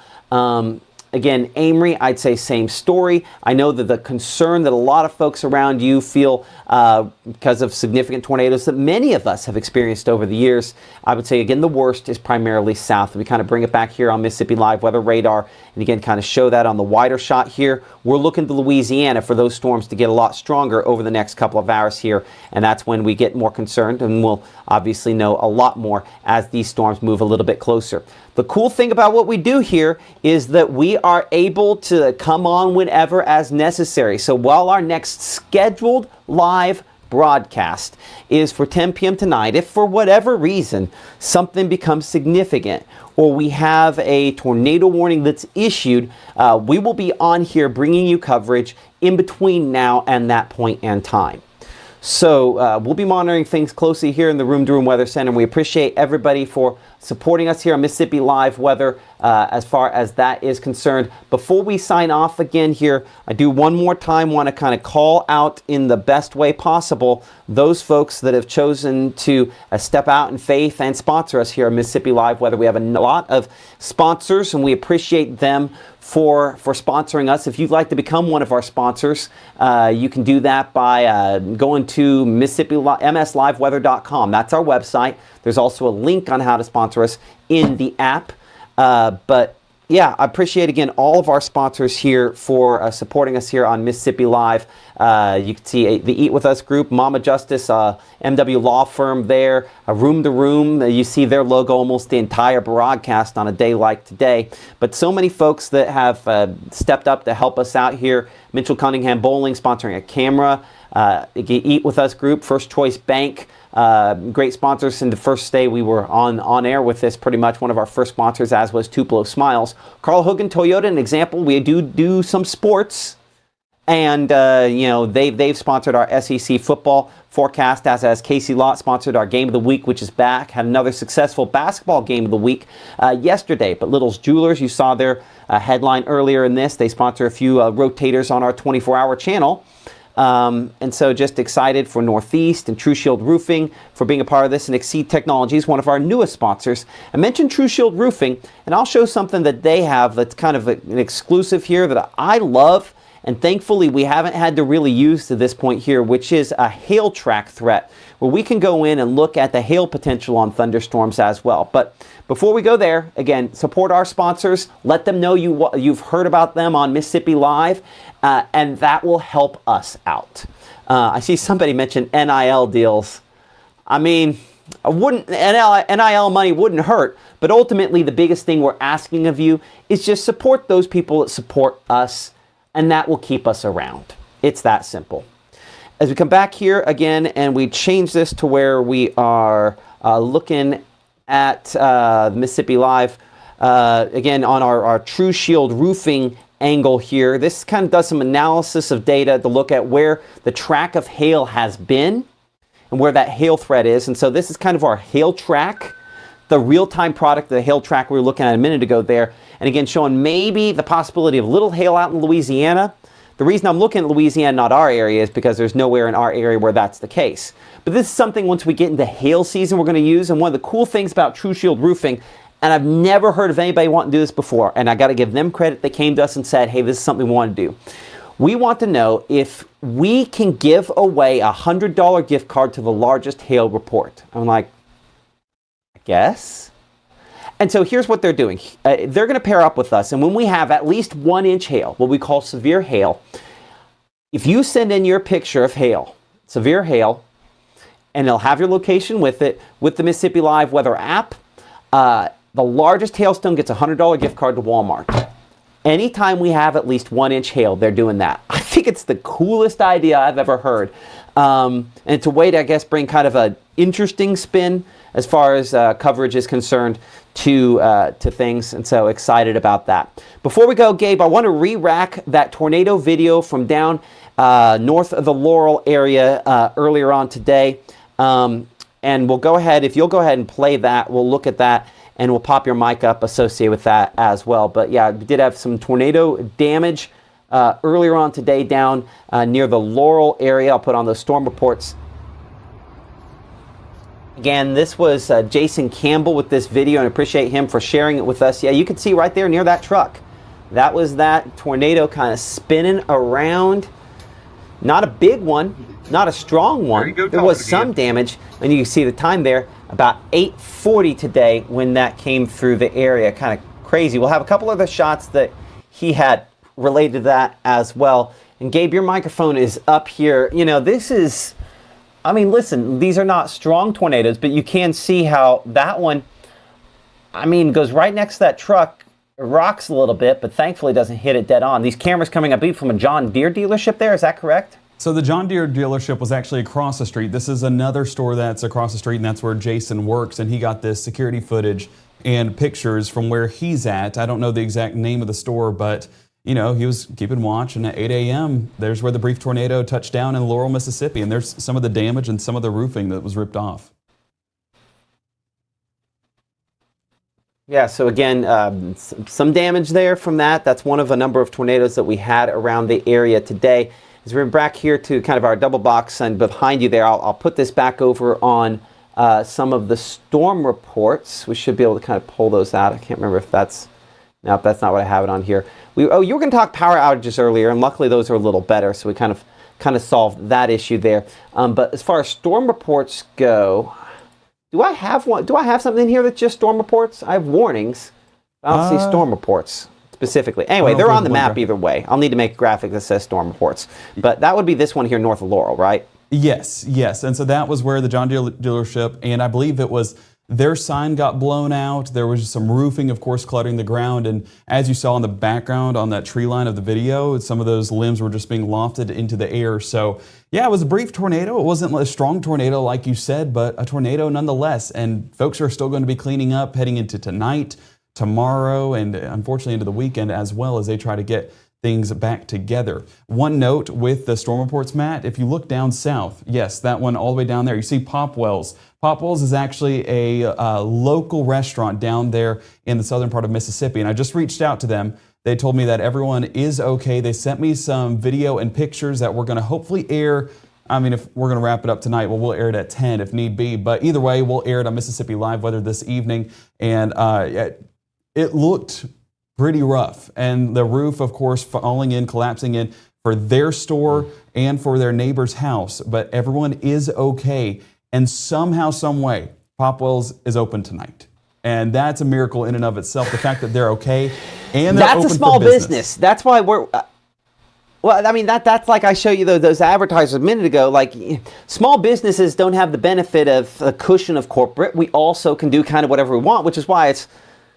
Again, Amory, I'd say same story. I know that the concern that a lot of folks around you feel because of significant tornadoes that many of us have experienced over the years, I would say, again, the worst is primarily south. We kind of bring it back here on Mississippi Live Weather Radar, and again, kind of show that on the wider shot here. We're looking to Louisiana for those storms to get a lot stronger over the next couple of hours here, and that's when we get more concerned, and we'll obviously know a lot more as these storms move a little bit closer. The cool thing about what we do here is that we are able to come on whenever as necessary. So while our next scheduled live broadcast is for 10 p.m. tonight, if for whatever reason something becomes significant or we have a tornado warning that's issued, we will be on here bringing you coverage in between now and that point in time. So we'll be monitoring things closely here in the Room to Room Weather Center. We appreciate everybody for supporting us here on Mississippi Live Weather as far as that is concerned. Before we sign off again here, I do one more time want to kind of call out in the best way possible those folks that have chosen to step out in faith and sponsor us here on Mississippi Live Weather. We have a lot of sponsors, and we appreciate them for sponsoring us. If you'd like to become one of our sponsors, you can do that by going to MSLiveWeather.com. That's our website. There's also a link on how to sponsor us in the app. But yeah, I appreciate again all of our sponsors here for supporting us here on Mississippi Live. You can see the Eat With Us group, Mama Justice, MW Law Firm there, Room to Room. You see their logo almost the entire broadcast on a day like today. But so many folks that have stepped up to help us out here. Mitchell Cunningham Bowling sponsoring a camera. Eat With Us group, First Choice Bank. Great sponsors. In the first day we were on air with this, pretty much one of our first sponsors, as was Tupelo Smiles. Carl Hogan Toyota, an example. We do some sports, and they've sponsored our SEC football forecast, as has Casey Lott sponsored our Game of the Week, which is back. Had another successful basketball Game of the Week yesterday. But Little's Jewelers, you saw their headline earlier in this. They sponsor a few rotators on our 24-hour channel. And so just excited for Northeast and True Shield Roofing for being a part of this, and Exceed Technologies, one of our newest sponsors. I mentioned True Shield Roofing, and I'll show something that they have that's kind of an exclusive here that I love, and thankfully we haven't had to really use to this point here, which is a hail track threat, where we can go in and look at the hail potential on thunderstorms as well. But before we go there, again, support our sponsors. Let them know you've heard about them on Mississippi Live, and that will help us out. I see somebody mention NIL deals. I mean, NIL money wouldn't hurt, but ultimately the biggest thing we're asking of you is just support those people that support us, and that will keep us around. It's that simple. As we come back here again, and we change this to where we are looking at Mississippi Live, again on our True Shield Roofing angle here. This kind of does some analysis of data to look at where the track of hail has been and where that hail threat is. And so this is kind of our hail track, the real-time product, the hail track we were looking at a minute ago there. And again, showing maybe the possibility of little hail out in Louisiana. The reason I'm looking at Louisiana, not our area, is because there's nowhere in our area where that's the case. But this is something once we get into hail season we're going to use. And one of the cool things about True Shield Roofing, and I've never heard of anybody wanting to do this before, and I got to give them credit. They came to us and said, hey, this is something we want to do. We want to know if we can give away a $100 gift card to the largest hail report. I'm like, I guess. And so here's what they're doing. They're going to pair up with us, and when we have at least 1 inch hail, what we call severe hail, if you send in your picture of hail, severe hail, and they'll have your location with it, with the Mississippi Live Weather app, the largest hailstone gets a $100 gift card to Walmart. Anytime we have at least 1 inch hail, they're doing that. I think it's the coolest idea I've ever heard. And it's a way to, I guess, bring kind of an interesting spin as far as coverage is concerned to things, and so excited about that. Before we go, Gabe, I want to re-rack that tornado video from down north of the Laurel area earlier on today, and we'll go ahead, if you'll go ahead and play that, we'll look at that, and we'll pop your mic up associated with that as well. But yeah, we did have some tornado damage earlier on today down near the Laurel area. I'll put on those storm reports. Again, this was Jason Campbell with this video, and I appreciate him for sharing it with us. Yeah, you can see right there near that truck. That was that tornado kind of spinning around. Not a big one, not a strong one. There was some damage, and you can see the time there, about 8:40 today when that came through the area. Kind of crazy. We'll have a couple other shots that he had related to that as well. And Gabe, your microphone is up here. You know, this is... I mean, listen, these are not strong tornadoes, but you can see how that one, I mean, goes right next to that truck, rocks a little bit, but thankfully doesn't hit it dead on. These cameras coming, I believe, from a John Deere dealership there, is that correct? So the John Deere dealership was actually across the street. This is another store that's across the street, and that's where Jason works, and he got this security footage and pictures from where he's at. I don't know the exact name of the store, but you know, he was keeping watch, and at 8 a.m., there's where the brief tornado touched down in Laurel, Mississippi, and there's some of the damage and some of the roofing that was ripped off. Yeah, so again, some damage there from that. That's one of a number of tornadoes that we had around the area today. As we're back here to kind of our double box, and behind you there, I'll put this back over on some of the storm reports. We should be able to kind of pull those out. I can't remember if that's... Nope, that's not what I have it on here. You were going to talk power outages earlier, and luckily those are a little better, so we kind of solved that issue there. But as far as storm reports go, do I have one? Do I have something in here that's just storm reports? I have warnings. I don't see storm reports specifically. Anyway, they're on the map either way. I'll need to make a graphic that says storm reports. But that would be this one here north of Laurel, right? Yes. And so that was where the John Deere dealership, and I believe it was... Their sign got blown out. There was some roofing, of course, cluttering the ground. And as you saw in the background on that tree line of the video, some of those limbs were just being lofted into the air. So, yeah, it was a brief tornado. It wasn't a strong tornado like you said, but a tornado nonetheless. And folks are still going to be cleaning up heading into tonight, tomorrow, and unfortunately into the weekend as well as they try to get things back together. One note with the storm reports, Matt, if you look down south, yes, that one all the way down there, you see Popwell's. Popwell's is actually a local restaurant down there in the southern part of Mississippi, and I just reached out to them. They told me that everyone is okay. They sent me some video and pictures that we're going to hopefully air. I mean, if we're going to wrap it up tonight, well, we'll air it at 10 if need be. But either way, we'll air it on Mississippi Live Weather this evening, and it looked pretty rough. And the roof, of course, falling in, collapsing in for their store and for their neighbor's house. But everyone is okay. And somehow, some way, Popwell's is open tonight. And that's a miracle in and of itself. The fact that they're okay and they're open a small for business. That's why we're... well, I mean, that's like I showed you those advertisers a minute ago. Like, small businesses don't have the benefit of a cushion of corporate. We also can do kind of whatever we want, which is why it's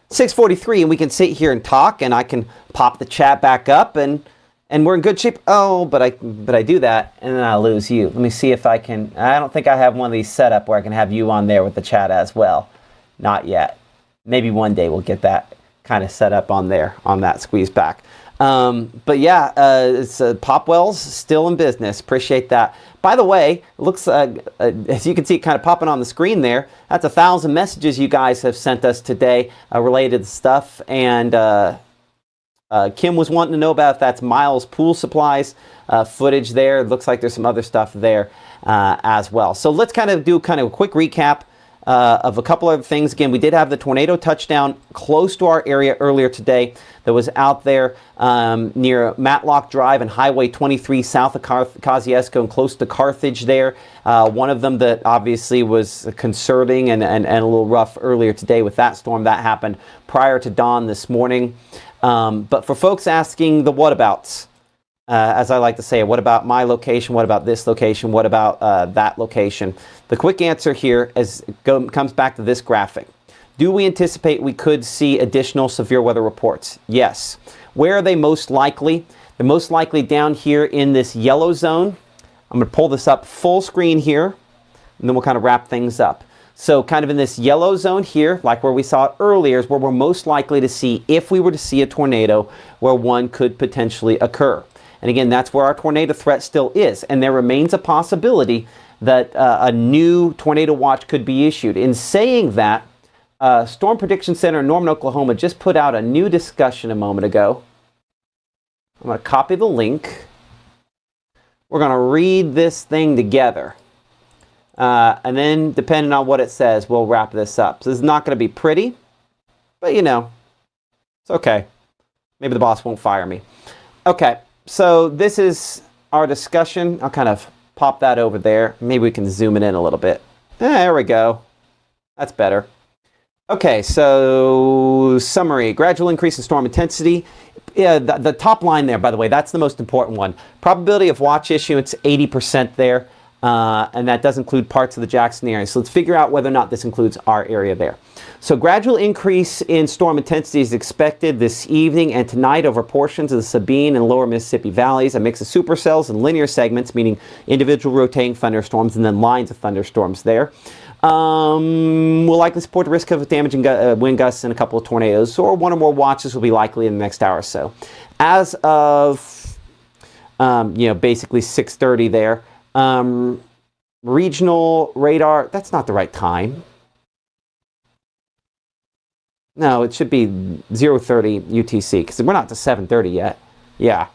6:43 and we can sit here and talk, and I can pop the chat back up, and we're in good shape. Oh, but I do that, and then I lose you. Let me see if I can. I don't think I have one of these set up where I can have you on there with the chat as well. Not yet. Maybe one day we'll get that kind of set up on there, on that squeeze back. But yeah, it's Popwell's still in business. Appreciate that. By the way, it looks, as you can see kind of popping on the screen there, that's 1,000 messages you guys have sent us today related to stuff. And Kim was wanting to know about if that's Miles Pool Supplies footage there. It looks like there's some other stuff there as well. So let's kind of do a quick recap of a couple other things. Again, we did have the tornado touchdown close to our area earlier today that was out there near Matlock Drive and Highway 23 south of Kosciuszko and close to Carthage there. One of them that obviously was concerning and a little rough earlier today with that storm. That happened prior to dawn this morning. But for folks asking the whatabouts, as I like to say, what about my location? What about this location? What about that location? The quick answer here comes back to this graphic. Do we anticipate we could see additional severe weather reports? Yes. Where are they most likely? They're most likely down here in this yellow zone I'm going to pull this up full screen here, and then we'll kind of wrap things up. So kind of in this yellow zone here, like where we saw it earlier, is where we're most likely to see, if we were to see a tornado, where one could potentially occur. And again, that's where our tornado threat still is. And there remains a possibility that a new tornado watch could be issued. In saying that, Storm Prediction Center in Norman, Oklahoma just put out a new discussion a moment ago. I'm going to copy the link. We're going to read this thing together. And then, depending on what it says, we'll wrap this up. So this is not going to be pretty, but you know, it's okay. Maybe the boss won't fire me. Okay, so this is our discussion. I'll kind of pop that over there. Maybe we can zoom it in a little bit. There we go. That's better. Okay, so summary. Gradual increase in storm intensity. Yeah, the top line there, by the way, that's the most important one. Probability of watch issuance, 80% there. And that does include parts of the Jackson area. So let's figure out whether or not this includes our area there. So gradual increase in storm intensity is expected this evening and tonight over portions of the Sabine and lower Mississippi valleys. A mix of supercells and linear segments, meaning individual rotating thunderstorms and then lines of thunderstorms there. Will likely support the risk of damaging wind gusts and a couple of tornadoes, or one or more watches will be likely in the next hour or so. As of, basically 6:30 there, regional radar, that's not the right time. No, it should be 0:30 UTC, because we're not to 7:30 yet. Yeah,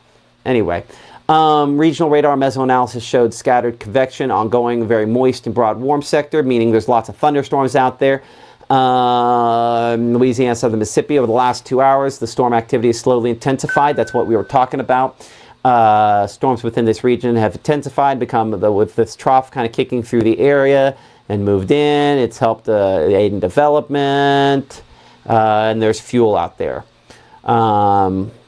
anyway. Regional radar mesoanalysis showed scattered convection, ongoing, very moist and broad warm sector, meaning there's lots of thunderstorms out there. Louisiana, southern Mississippi, over the last 2 hours, the storm activity is slowly intensified. That's what we were talking about. Storms within this region have intensified, with this trough kind of kicking through the area and moved in. It's helped aid in development, and there's fuel out there.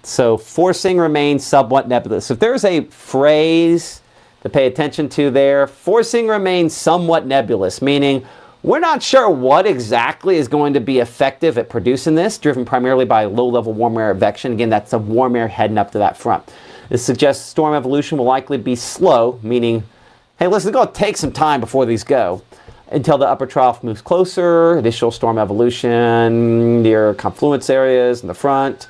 So forcing remains somewhat nebulous. If there's a phrase to pay attention to there, forcing remains somewhat nebulous, meaning we're not sure what exactly is going to be effective at producing this, driven primarily by low-level warm air advection. Again, that's some warm air heading up to that front. This suggests storm evolution will likely be slow, meaning, hey, listen, it's going to take some time before these go, until the upper trough moves closer, additional storm evolution near confluence areas in the front,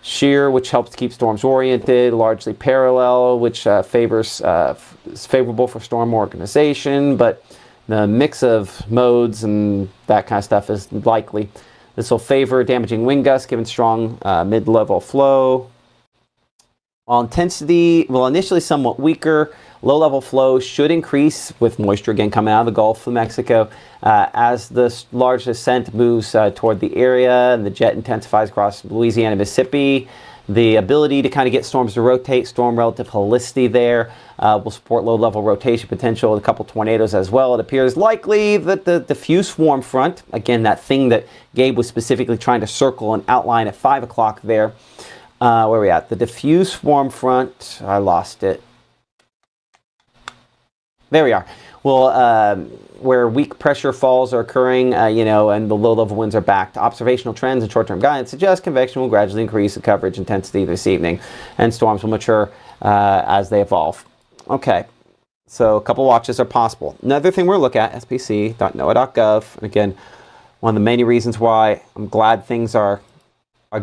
shear, which helps keep storms oriented, largely parallel, which is favorable for storm organization, but the mix of modes and that kind of stuff is likely. This will favor damaging wind gusts given strong mid-level flow. While intensity will initially somewhat weaker, low-level flow should increase with moisture again coming out of the Gulf of Mexico as the large descent moves toward the area and the jet intensifies across Louisiana, Mississippi. The ability to kind of get storms to rotate, storm relative helicity there, will support low-level rotation potential with a couple tornadoes as well. It appears likely that the diffuse swarm front, again, that thing that Gabe was specifically trying to circle and outline at 5 o'clock there, where are we at? The diffuse swarm front, I lost it. There we are. Well, where weak pressure falls are occurring, and the low-level winds are backed. Observational trends and short-term guidance suggest convection will gradually increase the coverage intensity this evening, and storms will mature as they evolve. Okay, so a couple watches are possible. Another thing we're looking at, spc.noaa.gov. Again, one of the many reasons why I'm glad things are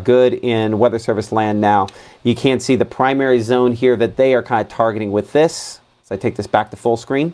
good in Weather Service land now. You can see the primary zone here that they are kind of targeting with this. So I take this back to full screen.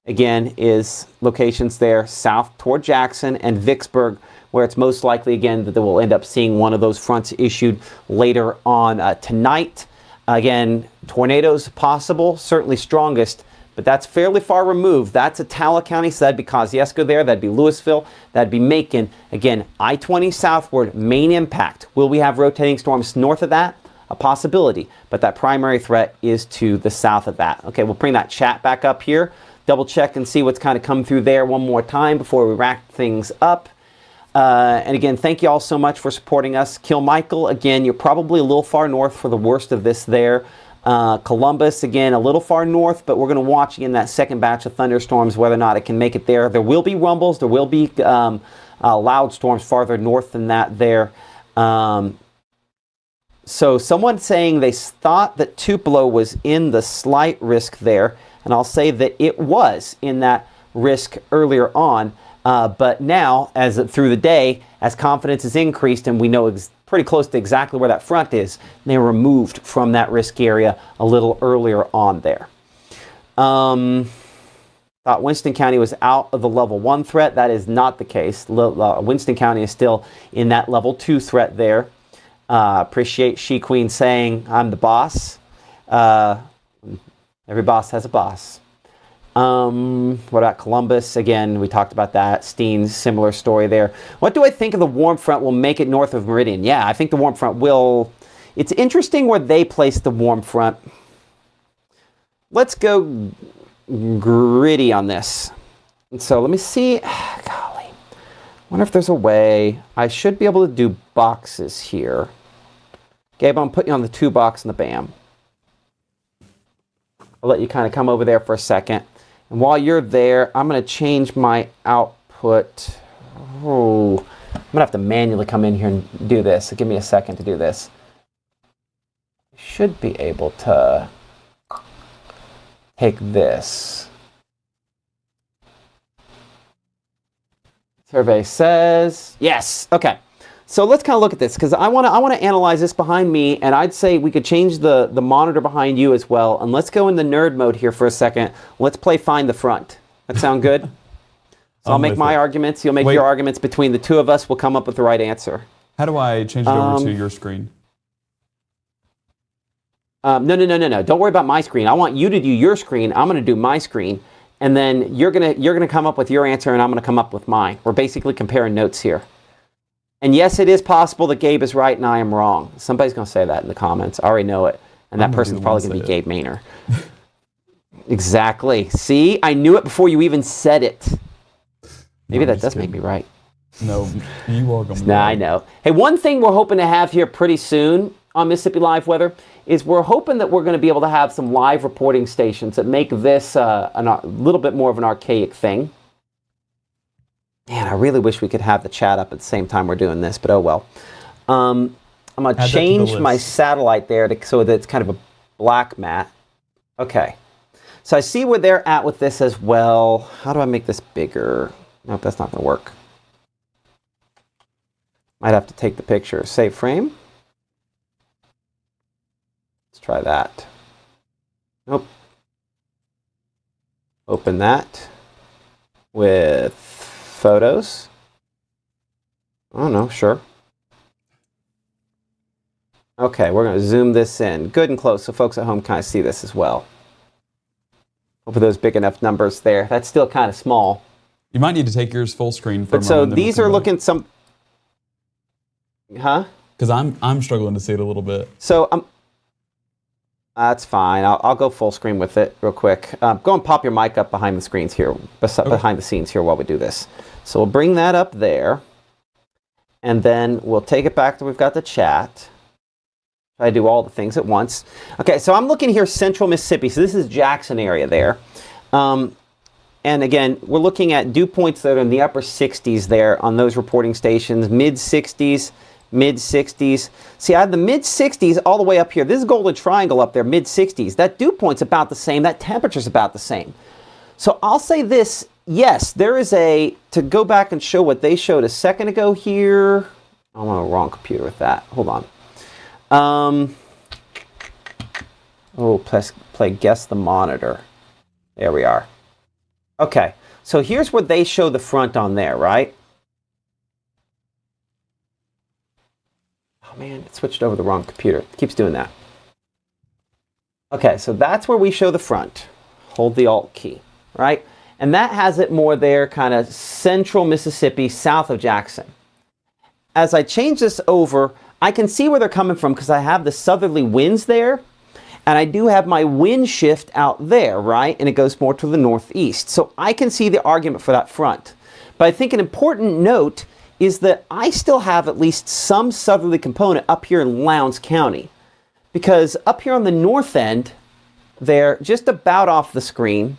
Again, is locations there south toward Jackson and Vicksburg, where it's most likely, again, that they will end up seeing one of those fronts issued later on tonight. Again, tornadoes possible, certainly strongest, but that's fairly far removed. That's Attala County, so that'd be Kosciuszko there, that'd be Louisville, that'd be Macon. Again, I-20 southward, main impact. Will we have rotating storms north of that? A possibility, but that primary threat is to the south of that. Okay, we'll bring that chat back up here, double check and see what's kind of come through there one more time before we wrap things up. And again, thank you all so much for supporting us. Kilmichael, again, you're probably a little far north for the worst of this there. Columbus, again, a little far north, but we're going to watch again that second batch of thunderstorms, whether or not it can make it there. There will be rumbles. There will be loud storms farther north than that there. So someone saying they thought that Tupelo was in the slight risk there. And I'll say that it was in that risk earlier on, but now, through the day, as confidence has increased and we know pretty close to exactly where that front is, they were removed from that risk area a little earlier on there. Thought Winston County was out of the level 1 threat. That is not the case. Winston County is still in that level 2 threat there. Appreciate She Queen saying, I'm the boss. Every boss has a boss. What about Columbus? Again, we talked about that. Steens, similar story there. What do I think of the warm front will make it north of Meridian? Yeah, I think the warm front will. It's interesting where they place the warm front. Let's go gritty on this. And so let me see. Golly. Wonder if there's a way. I should be able to do boxes here. Gabe, I'm putting you on the 2 box and the BAM. I'll let you kind of come over there for a second. And while you're there, I'm going to change my output. Oh, I'm going to have to manually come in here and do this. So give me a second to do this. Should be able to take this. Survey says yes. Okay. So let's kind of look at this because I want to analyze this behind me, and I'd say we could change the monitor behind you as well. And let's go in the nerd mode here for a second. Let's play Find the Front. That sound good? So I'll make my arguments. You'll make your arguments. Between the two of us, we'll come up with the right answer. How do I change it over to your screen? No. Don't worry about my screen. I want you to do your screen. I'm going to do my screen, and then you're gonna come up with your answer, and I'm going to come up with mine. We're basically comparing notes here. And yes, it is possible that Gabe is right and I am wrong. Somebody's going to say that in the comments. I already know it. And that person's probably going to be Gabe Maynor. Exactly. See, I knew it before you even said it. Maybe that does make me right. No, you are going to be Nah, right. I know. Hey, one thing we're hoping to have here pretty soon on Mississippi Live Weather is we're hoping that we're going to be able to have some live reporting stations that make this a little bit more of an archaic thing. Man, I really wish we could have the chat up at the same time we're doing this, but oh well. I'm going to change my satellite there so that it's kind of a black mat. Okay. So I see where they're at with this as well. How do I make this bigger? Nope, that's not going to work. Might have to take the picture. Save frame. Let's try that. Nope. Open that with photos. Oh no, sure. Okay, we're going to zoom this in good and close so folks at home kind of see this as well. Hopefully those big enough numbers there. That's still kind of small. You might need to take yours full screen for a but so moment, these are looking some. Huh? Because I'm struggling to see it a little bit. So that's fine. I'll go full screen with it real quick. Go and pop your mic up behind the screens here, behind the scenes here while we do this. So we'll bring that up there, and then we'll take it back to we've got the chat. I do all the things at once. Okay, so I'm looking here central Mississippi. So this is Jackson area there. And again, we're looking at dew points that are in the upper 60s there on those reporting stations, mid 60s, mid 60s. See, I have the mid 60s all the way up here. This is Golden Triangle up there, mid 60s. That dew point's about the same. That temperature's about the same. So I'll say this. Yes, there is to go back and show what they showed a second ago here. I'm on the wrong computer with that. Hold on. Play Guess the Monitor. There we are. Okay, so here's where they show the front on there, right? Oh man, it switched over the wrong computer. It keeps doing that. Okay, so that's where we show the front. Hold the Alt key, right? And that has it more there, kind of central Mississippi, south of Jackson. As I change this over, I can see where they're coming from because I have the southerly winds there, and I do have my wind shift out there, right? And it goes more to the northeast. So I can see the argument for that front. But I think an important note is that I still have at least some southerly component up here in Lowndes County. Because up here on the north end, they're just about off the screen.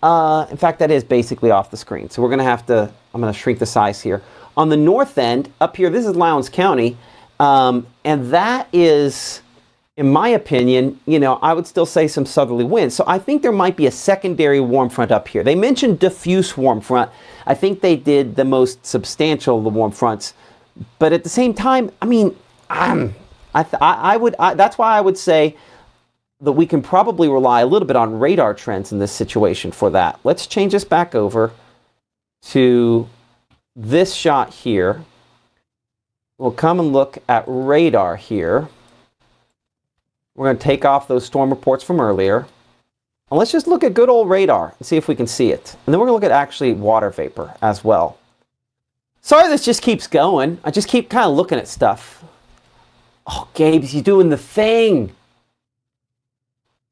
In fact, that is basically off the screen. So we're going to have to, I'm going to shrink the size here. On the north end, up here, this is Lowndes County, and that is in my opinion, I would still say some southerly winds. So I think there might be a secondary warm front up here. They mentioned diffuse warm front. I think they did the most substantial of the warm fronts. But at the same time, I mean, that's why I would say that we can probably rely a little bit on radar trends in this situation for that. Let's change this back over to this shot here. We'll come and look at radar here. We're going to take off those storm reports from earlier. And let's just look at good old radar and see if we can see it. And then we're going to look at actually water vapor as well. Sorry this just keeps going. I just keep kind of looking at stuff. Oh, Gabe's doing the thing.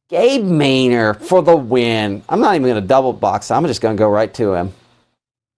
Gabe Maynor for the win. I'm not even going to double box. I'm just going to go right to him.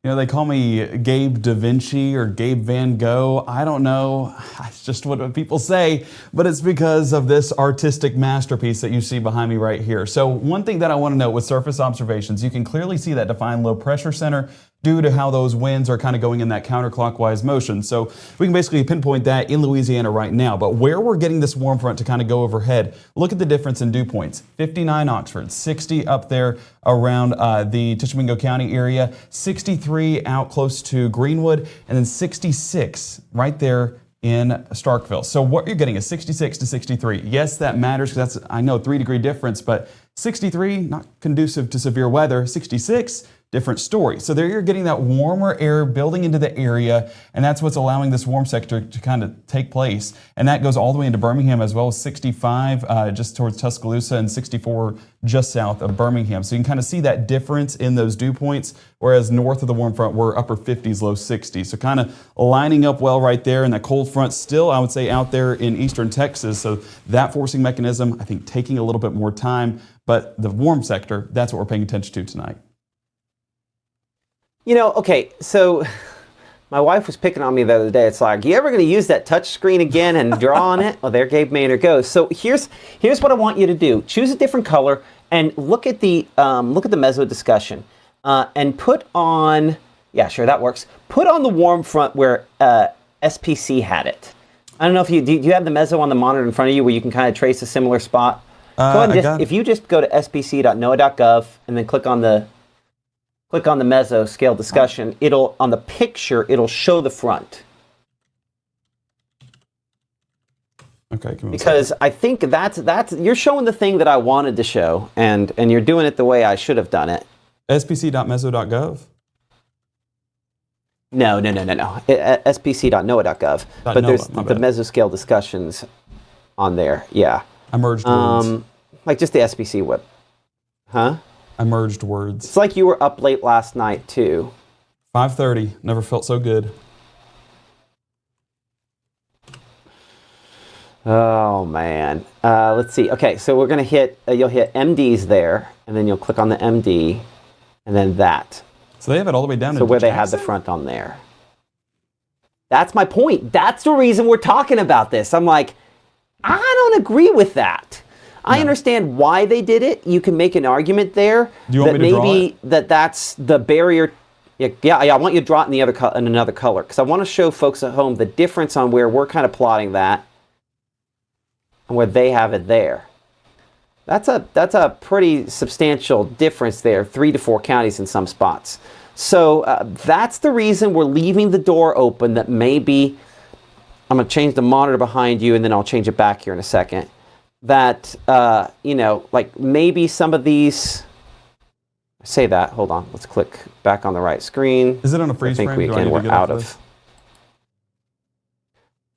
They call me Gabe Da Vinci or Gabe Van Gogh. I don't know. It's just what people say, but it's because of this artistic masterpiece that you see behind me right here. So one thing that I want to note with surface observations, you can clearly see that defined low pressure center due to how those winds are kind of going in that counterclockwise motion. So we can basically pinpoint that in Louisiana right now. But where we're getting this warm front to kind of go overhead, look at the difference in dew points. 59 Oxford, 60 up there around the Tishomingo County area, 63 out close to Greenwood, and then 66 right there in Starkville. So what you're getting is 66 to 63. Yes, that matters because that's, I know, 3-degree difference, but 63, not conducive to severe weather. 66, different story. So there you're getting that warmer air building into the area, and that's what's allowing this warm sector to kind of take place. And that goes all the way into Birmingham as well as 65 just towards Tuscaloosa and 64 just south of Birmingham. So you can kind of see that difference in those dew points, whereas north of the warm front we're upper 50s, low 60s. So kind of lining up well right there, and that cold front still, I would say, out there in eastern Texas. So that forcing mechanism, I think, taking a little bit more time, but the warm sector, that's what we're paying attention to tonight. Okay, so my wife was picking on me the other day. It's like, you ever going to use that touch screen again and draw on it? Oh, there Gabe Maynor goes. So here's what I want you to do. Choose a different color and look at the meso discussion and put on, yeah, sure, that works. Put on the warm front where SPC had it. I don't know if do you have the meso on the monitor in front of you where you can kind of trace a similar spot? Go ahead and if you just go to spc.noaa.gov and then click on the meso scale discussion, on the picture, it'll show the front. Okay. Because I think that's you're showing the thing that I wanted to show, and you're doing it the way I should have done it. spc.meso.gov? No. spc.noaa.gov. But there's the mesoscale discussions on there. Yeah. I merged words. Like just the SPC web. Huh? I merged words. It's like you were up late last night, too. 5:30. Never felt so good. Oh, man. Let's see. Okay, so we're going to hit, you'll hit MDs there, and then you'll click on the MD, and then that. So they have it all the way down to where they have the front on there. That's my point. That's the reason we're talking about this. I'm like, I don't agree with that. I understand why they did it. You can make an argument there that maybe that's the barrier. Yeah, I want you to draw it in another color because I want to show folks at home the difference on where we're kind of plotting that and where they have it there. That's a pretty substantial difference there, 3 to 4 counties in some spots. So that's the reason we're leaving the door open that maybe, I'm going to change the monitor behind you and then I'll change it back here in a second. That, like maybe some of these, say that, hold on, let's click back on the right screen. Is it on a freeze frame? We're out of.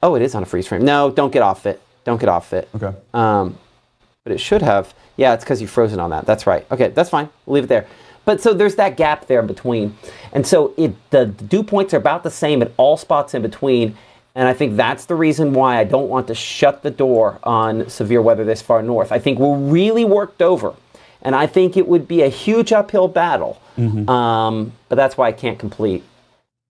Oh, it is on a freeze frame. No, don't get off it. Okay. But it should have, yeah, it's because you've frozen on that. That's right. Okay, that's fine. We'll leave it there. But so there's that gap there in between. And so the dew points are about the same at all spots in between. And I think that's the reason why I don't want to shut the door on severe weather this far north. I think we're really worked over. And I think it would be a huge uphill battle. Mm-hmm. But that's why I can't completely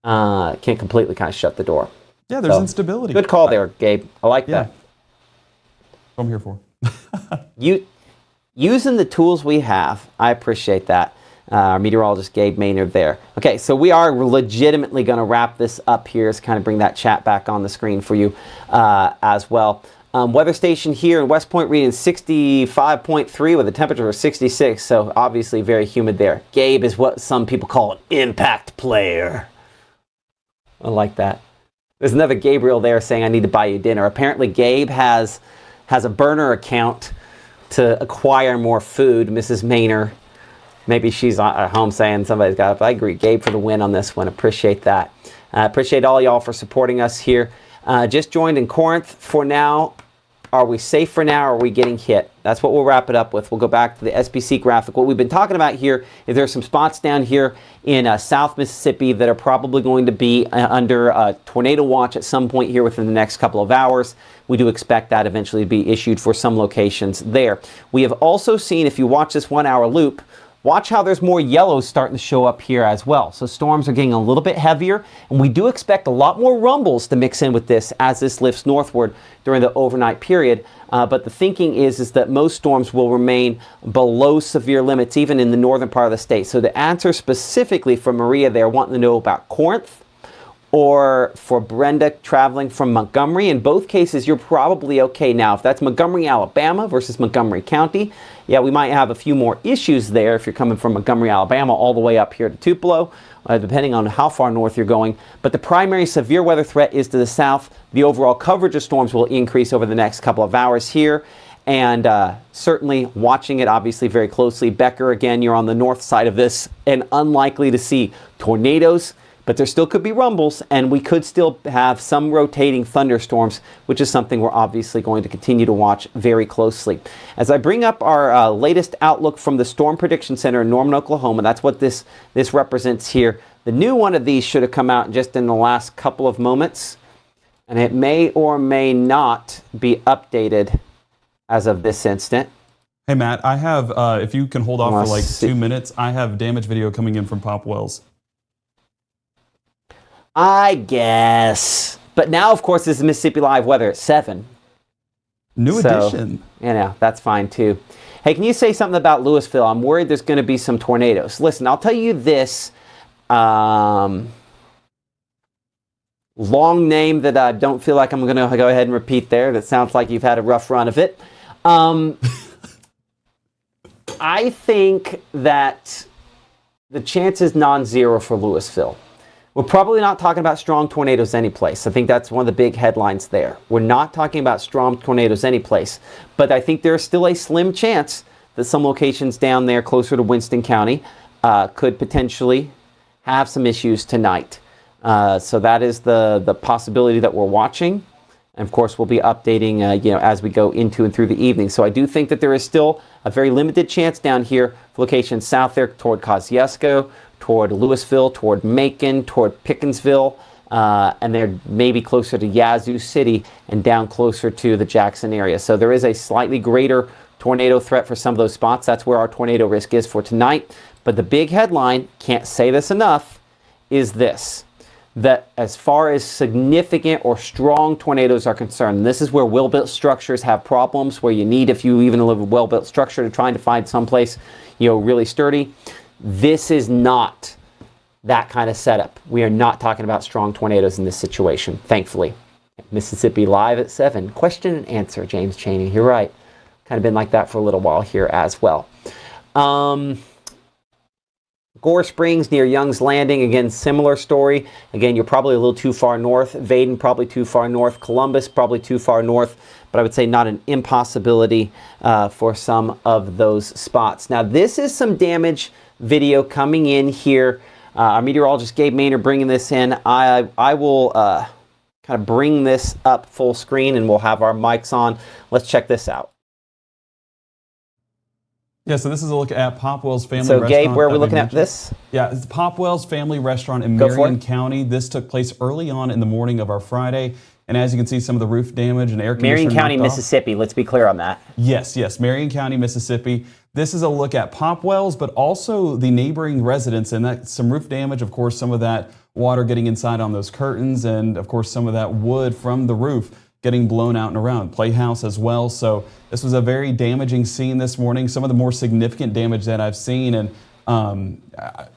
kind of shut the door. Yeah, there's instability. Good call there, Gabe. I like that. What I'm here for. Using the tools we have, I appreciate that. Our meteorologist Gabe Maynor there. Okay, so we are legitimately going to wrap this up here to kind of bring that chat back on the screen for you as well. Weather station here in West Point reading 65.3 with a temperature of 66, so obviously very humid there. Gabe is what some people call an impact player. I like that. There's another Gabriel there saying, I need to buy you dinner. Apparently Gabe has a burner account to acquire more food. Mrs. Maynor, maybe she's at home saying somebody's got it. I agree. Gabe for the win on this one. Appreciate that. Appreciate all y'all for supporting us here. Just joined in Corinth for now. Are we safe for now, or are we getting hit? That's what we'll wrap it up with. We'll go back to the SPC graphic. What we've been talking about here is there's some spots down here in South Mississippi that are probably going to be under tornado watch at some point here within the next couple of hours. We do expect that eventually to be issued for some locations there. We have also seen, if you watch this 1 hour loop, watch how there's more yellows starting to show up here as well. So storms are getting a little bit heavier, and we do expect a lot more rumbles to mix in with this as this lifts northward during the overnight period. But the thinking is that most storms will remain below severe limits, even in the northern part of the state. So the answer specifically for Maria there, wanting to know about Corinth, or for Brenda traveling from Montgomery. In both cases, you're probably okay. Now, if that's Montgomery, Alabama versus Montgomery County, yeah, we might have a few more issues there if you're coming from Montgomery, Alabama, all the way up here to Tupelo, depending on how far north you're going. But the primary severe weather threat is to the south. The overall coverage of storms will increase over the next couple of hours here. And certainly watching it obviously very closely. Becker, again, you're on the north side of this and unlikely to see tornadoes, but there still could be rumbles, and we could still have some rotating thunderstorms, which is something we're obviously going to continue to watch very closely. As I bring up our latest outlook from the Storm Prediction Center in Norman, Oklahoma, that's what this represents here. The new one of these should have come out just in the last couple of moments, and it may or may not be updated as of this instant. Hey, Matt, I have, if you can hold off for like 2 minutes, I have damage video coming in from Pop Wells. I guess. But now, of course, this is Mississippi Live weather at 7. New edition. You know, that's fine too. Hey, can you say something about Louisville? I'm worried there's going to be some tornadoes. Listen, I'll tell you this. Long name that I don't feel like I'm going to go ahead and repeat there. That sounds like you've had a rough run of it. I think that the chance is non-zero for Louisville. We're probably not talking about strong tornadoes anyplace. I think that's one of the big headlines there. We're not talking about strong tornadoes anyplace, but I think there's still a slim chance that some locations down there closer to Winston County could potentially have some issues tonight. So that is the possibility that we're watching. And of course, we'll be updating as we go into and through the evening. So I do think that there is still a very limited chance down here for locations south there toward Kosciuszko, toward Louisville, toward Macon, toward Pickensville, and they're maybe closer to Yazoo City and down closer to the Jackson area. So there is a slightly greater tornado threat for some of those spots. That's where our tornado risk is for tonight. But the big headline, can't say this enough, is this: that as far as significant or strong tornadoes are concerned, this is where well-built structures have problems, where you need, if you even live in a well-built structure, to trying to find someplace, really sturdy. This is not that kind of setup. We are not talking about strong tornadoes in this situation, thankfully. Mississippi Live at 7. Question and answer, James Chaney. You're right. Kind of been like that for a little while here as well. Gore Springs near Young's Landing, again, similar story. Again, you're probably a little too far north. Vaden, probably too far north. Columbus, probably too far north. But I would say not an impossibility for some of those spots. Now, this is some damage video coming in here. Our meteorologist Gabe Maynor bringing this in. I will kind of bring this up full screen, and we'll have our mics on. Let's check this out. Yeah, so this is a look at Pop Wells Family Restaurant. So, Gabe, where are we looking at this? Yeah, it's Pop Wells Family Restaurant in Marion County. This took place early on in the morning of our Friday. And as you can see, some of the roof damage and air conditioning. Marion County, Mississippi. Let's be clear on that. Yes, Marion County, Mississippi. This is a look at Pop Wells, but also the neighboring residents, and that some roof damage, of course, some of that water getting inside on those curtains, and of course some of that wood from the roof getting blown out and around. Playhouse as well. So this was a very damaging scene this morning. Some of the more significant damage that I've seen, and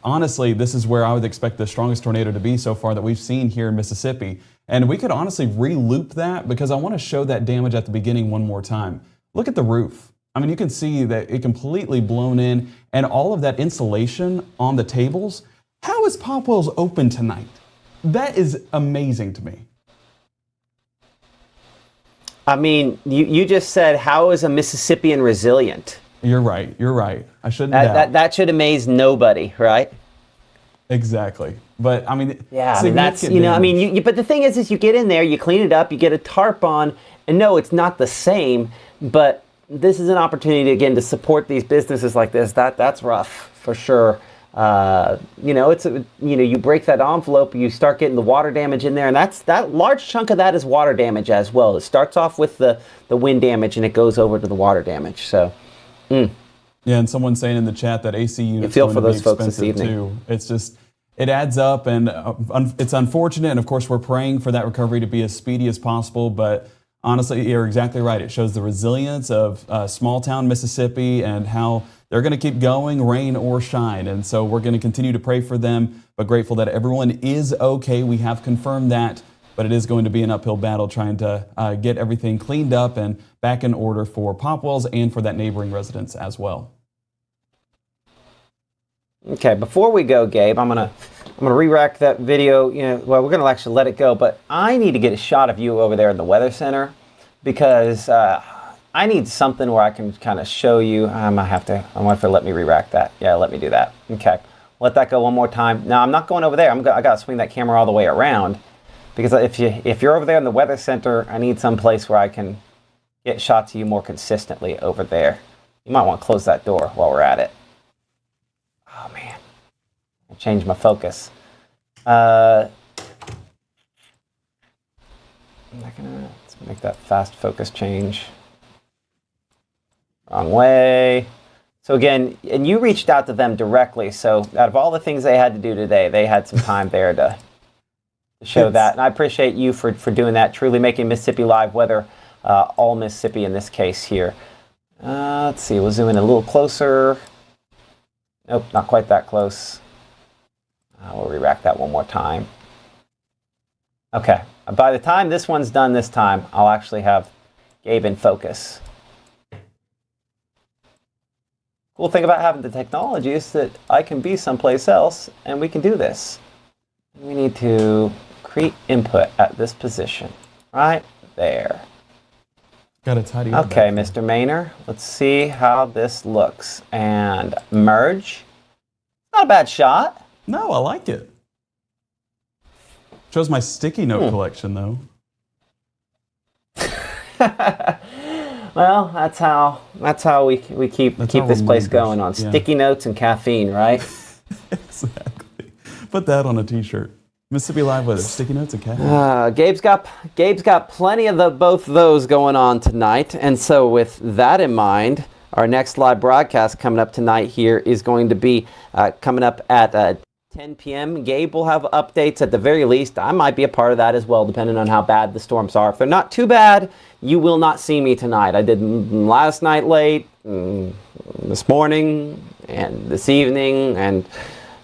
honestly, this is where I would expect the strongest tornado to be so far that we've seen here in Mississippi. And we could honestly re-loop that because I want to show that damage at the beginning one more time. Look at the roof. I mean, you can see that it completely blown in and all of that insulation on the tables. How is Popwell's open tonight? That is amazing to me. I mean, you just said, how is a Mississippian resilient? You're right. You're right. I shouldn't doubt. That should amaze nobody, right? Exactly. But I mean, yeah, I mean, that's, you know, I mean, but the thing is you get in there, you clean it up, you get a tarp on, and no, it's not the same, but this is an opportunity, again, to support these businesses like this. That's rough, for sure. You know, you break that envelope, you start getting the water damage in there, and that large chunk of that is water damage as well. It starts off with the wind damage, and it goes over to the water damage. So, yeah, and someone's saying in the chat that AC units feel for going to those be folks this expensive evening. too. It's just, it adds up, and it's unfortunate. And of course, we're praying for that recovery to be as speedy as possible. But honestly, you're exactly right. It shows the resilience of small town Mississippi and how they're going to keep going, rain or shine. And so we're going to continue to pray for them, but grateful that everyone is okay. We have confirmed that, but it is going to be an uphill battle trying to get everything cleaned up and back in order for Popwell's and for that neighboring residents as well. Okay, before we go, Gabe, I'm gonna re-rack that video. You know, well, we're gonna actually let it go, but I need to get a shot of you over there in the Weather Center because I need something where I can kind of show you. I wonder if they'll let me re-rack that. Yeah, let me do that. Okay, let that go one more time. Now I'm not going over there. I gotta swing that camera all the way around because if you're over there in the Weather Center, I need some place where I can get shots of you more consistently over there. You might want to close that door while we're at it. Oh man, I changed my focus. Let's make that fast focus change. Wrong way. So again, and you reached out to them directly. So out of all the things they had to do today, they had some time there to show that. And I appreciate you for doing that, truly making Mississippi Live weather all Mississippi in this case here. Let's see, we'll zoom in a little closer. Nope, not quite that close. We'll re-rack that one more time. Okay, by the time this one's done this time, I'll actually have Gabe in focus. Cool thing about having the technology is that I can be someplace else and we can do this. We need to create input at this position, right there. Got to tidy up. Okay, Mr. Maynor, let's see how this looks. And merge. Not a bad shot. No, I like it. Shows my sticky note collection, though. Well, that's how we keep this place going on sticky notes and caffeine, right? Exactly. Put that on a T-shirt. Mississippi Live weather, sticky notes and caffeine. Gabe's got plenty of both those going on tonight, and so with that in mind, our next live broadcast coming up tonight here is going to be coming up at 10 p.m. Gabe will have updates at the very least. I might be a part of that as well, depending on how bad the storms are. If they're not too bad, you will not see me tonight. I did last night late, this morning, and this evening, and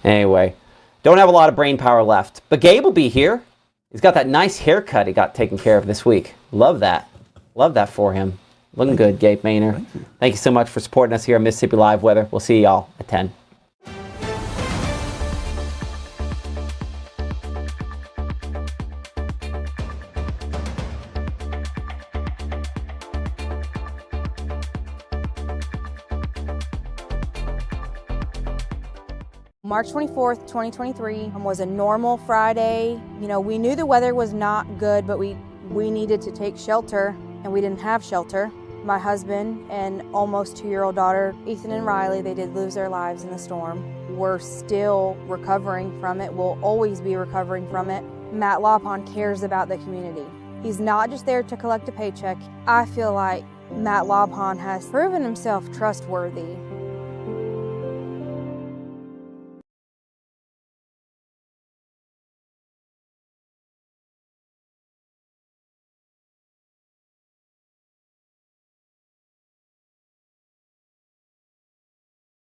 anyway. Don't have a lot of brain power left. But Gabe will be here. He's got that nice haircut he got taken care of this week. Love that. Love that for him. Looking good, Gabe Maynor. Thank you so much for supporting us here on Mississippi Live Weather. We'll see y'all at 10. March 24th, 2023 was a normal Friday. You know, we knew the weather was not good, but we needed to take shelter, and we didn't have shelter. My husband and almost 2-year-old daughter, Ethan and Riley, they did lose their lives in the storm. We're still recovering from it. We'll always be recovering from it. Matt LaPon cares about the community. He's not just there to collect a paycheck. I feel like Matt LaPon has proven himself trustworthy.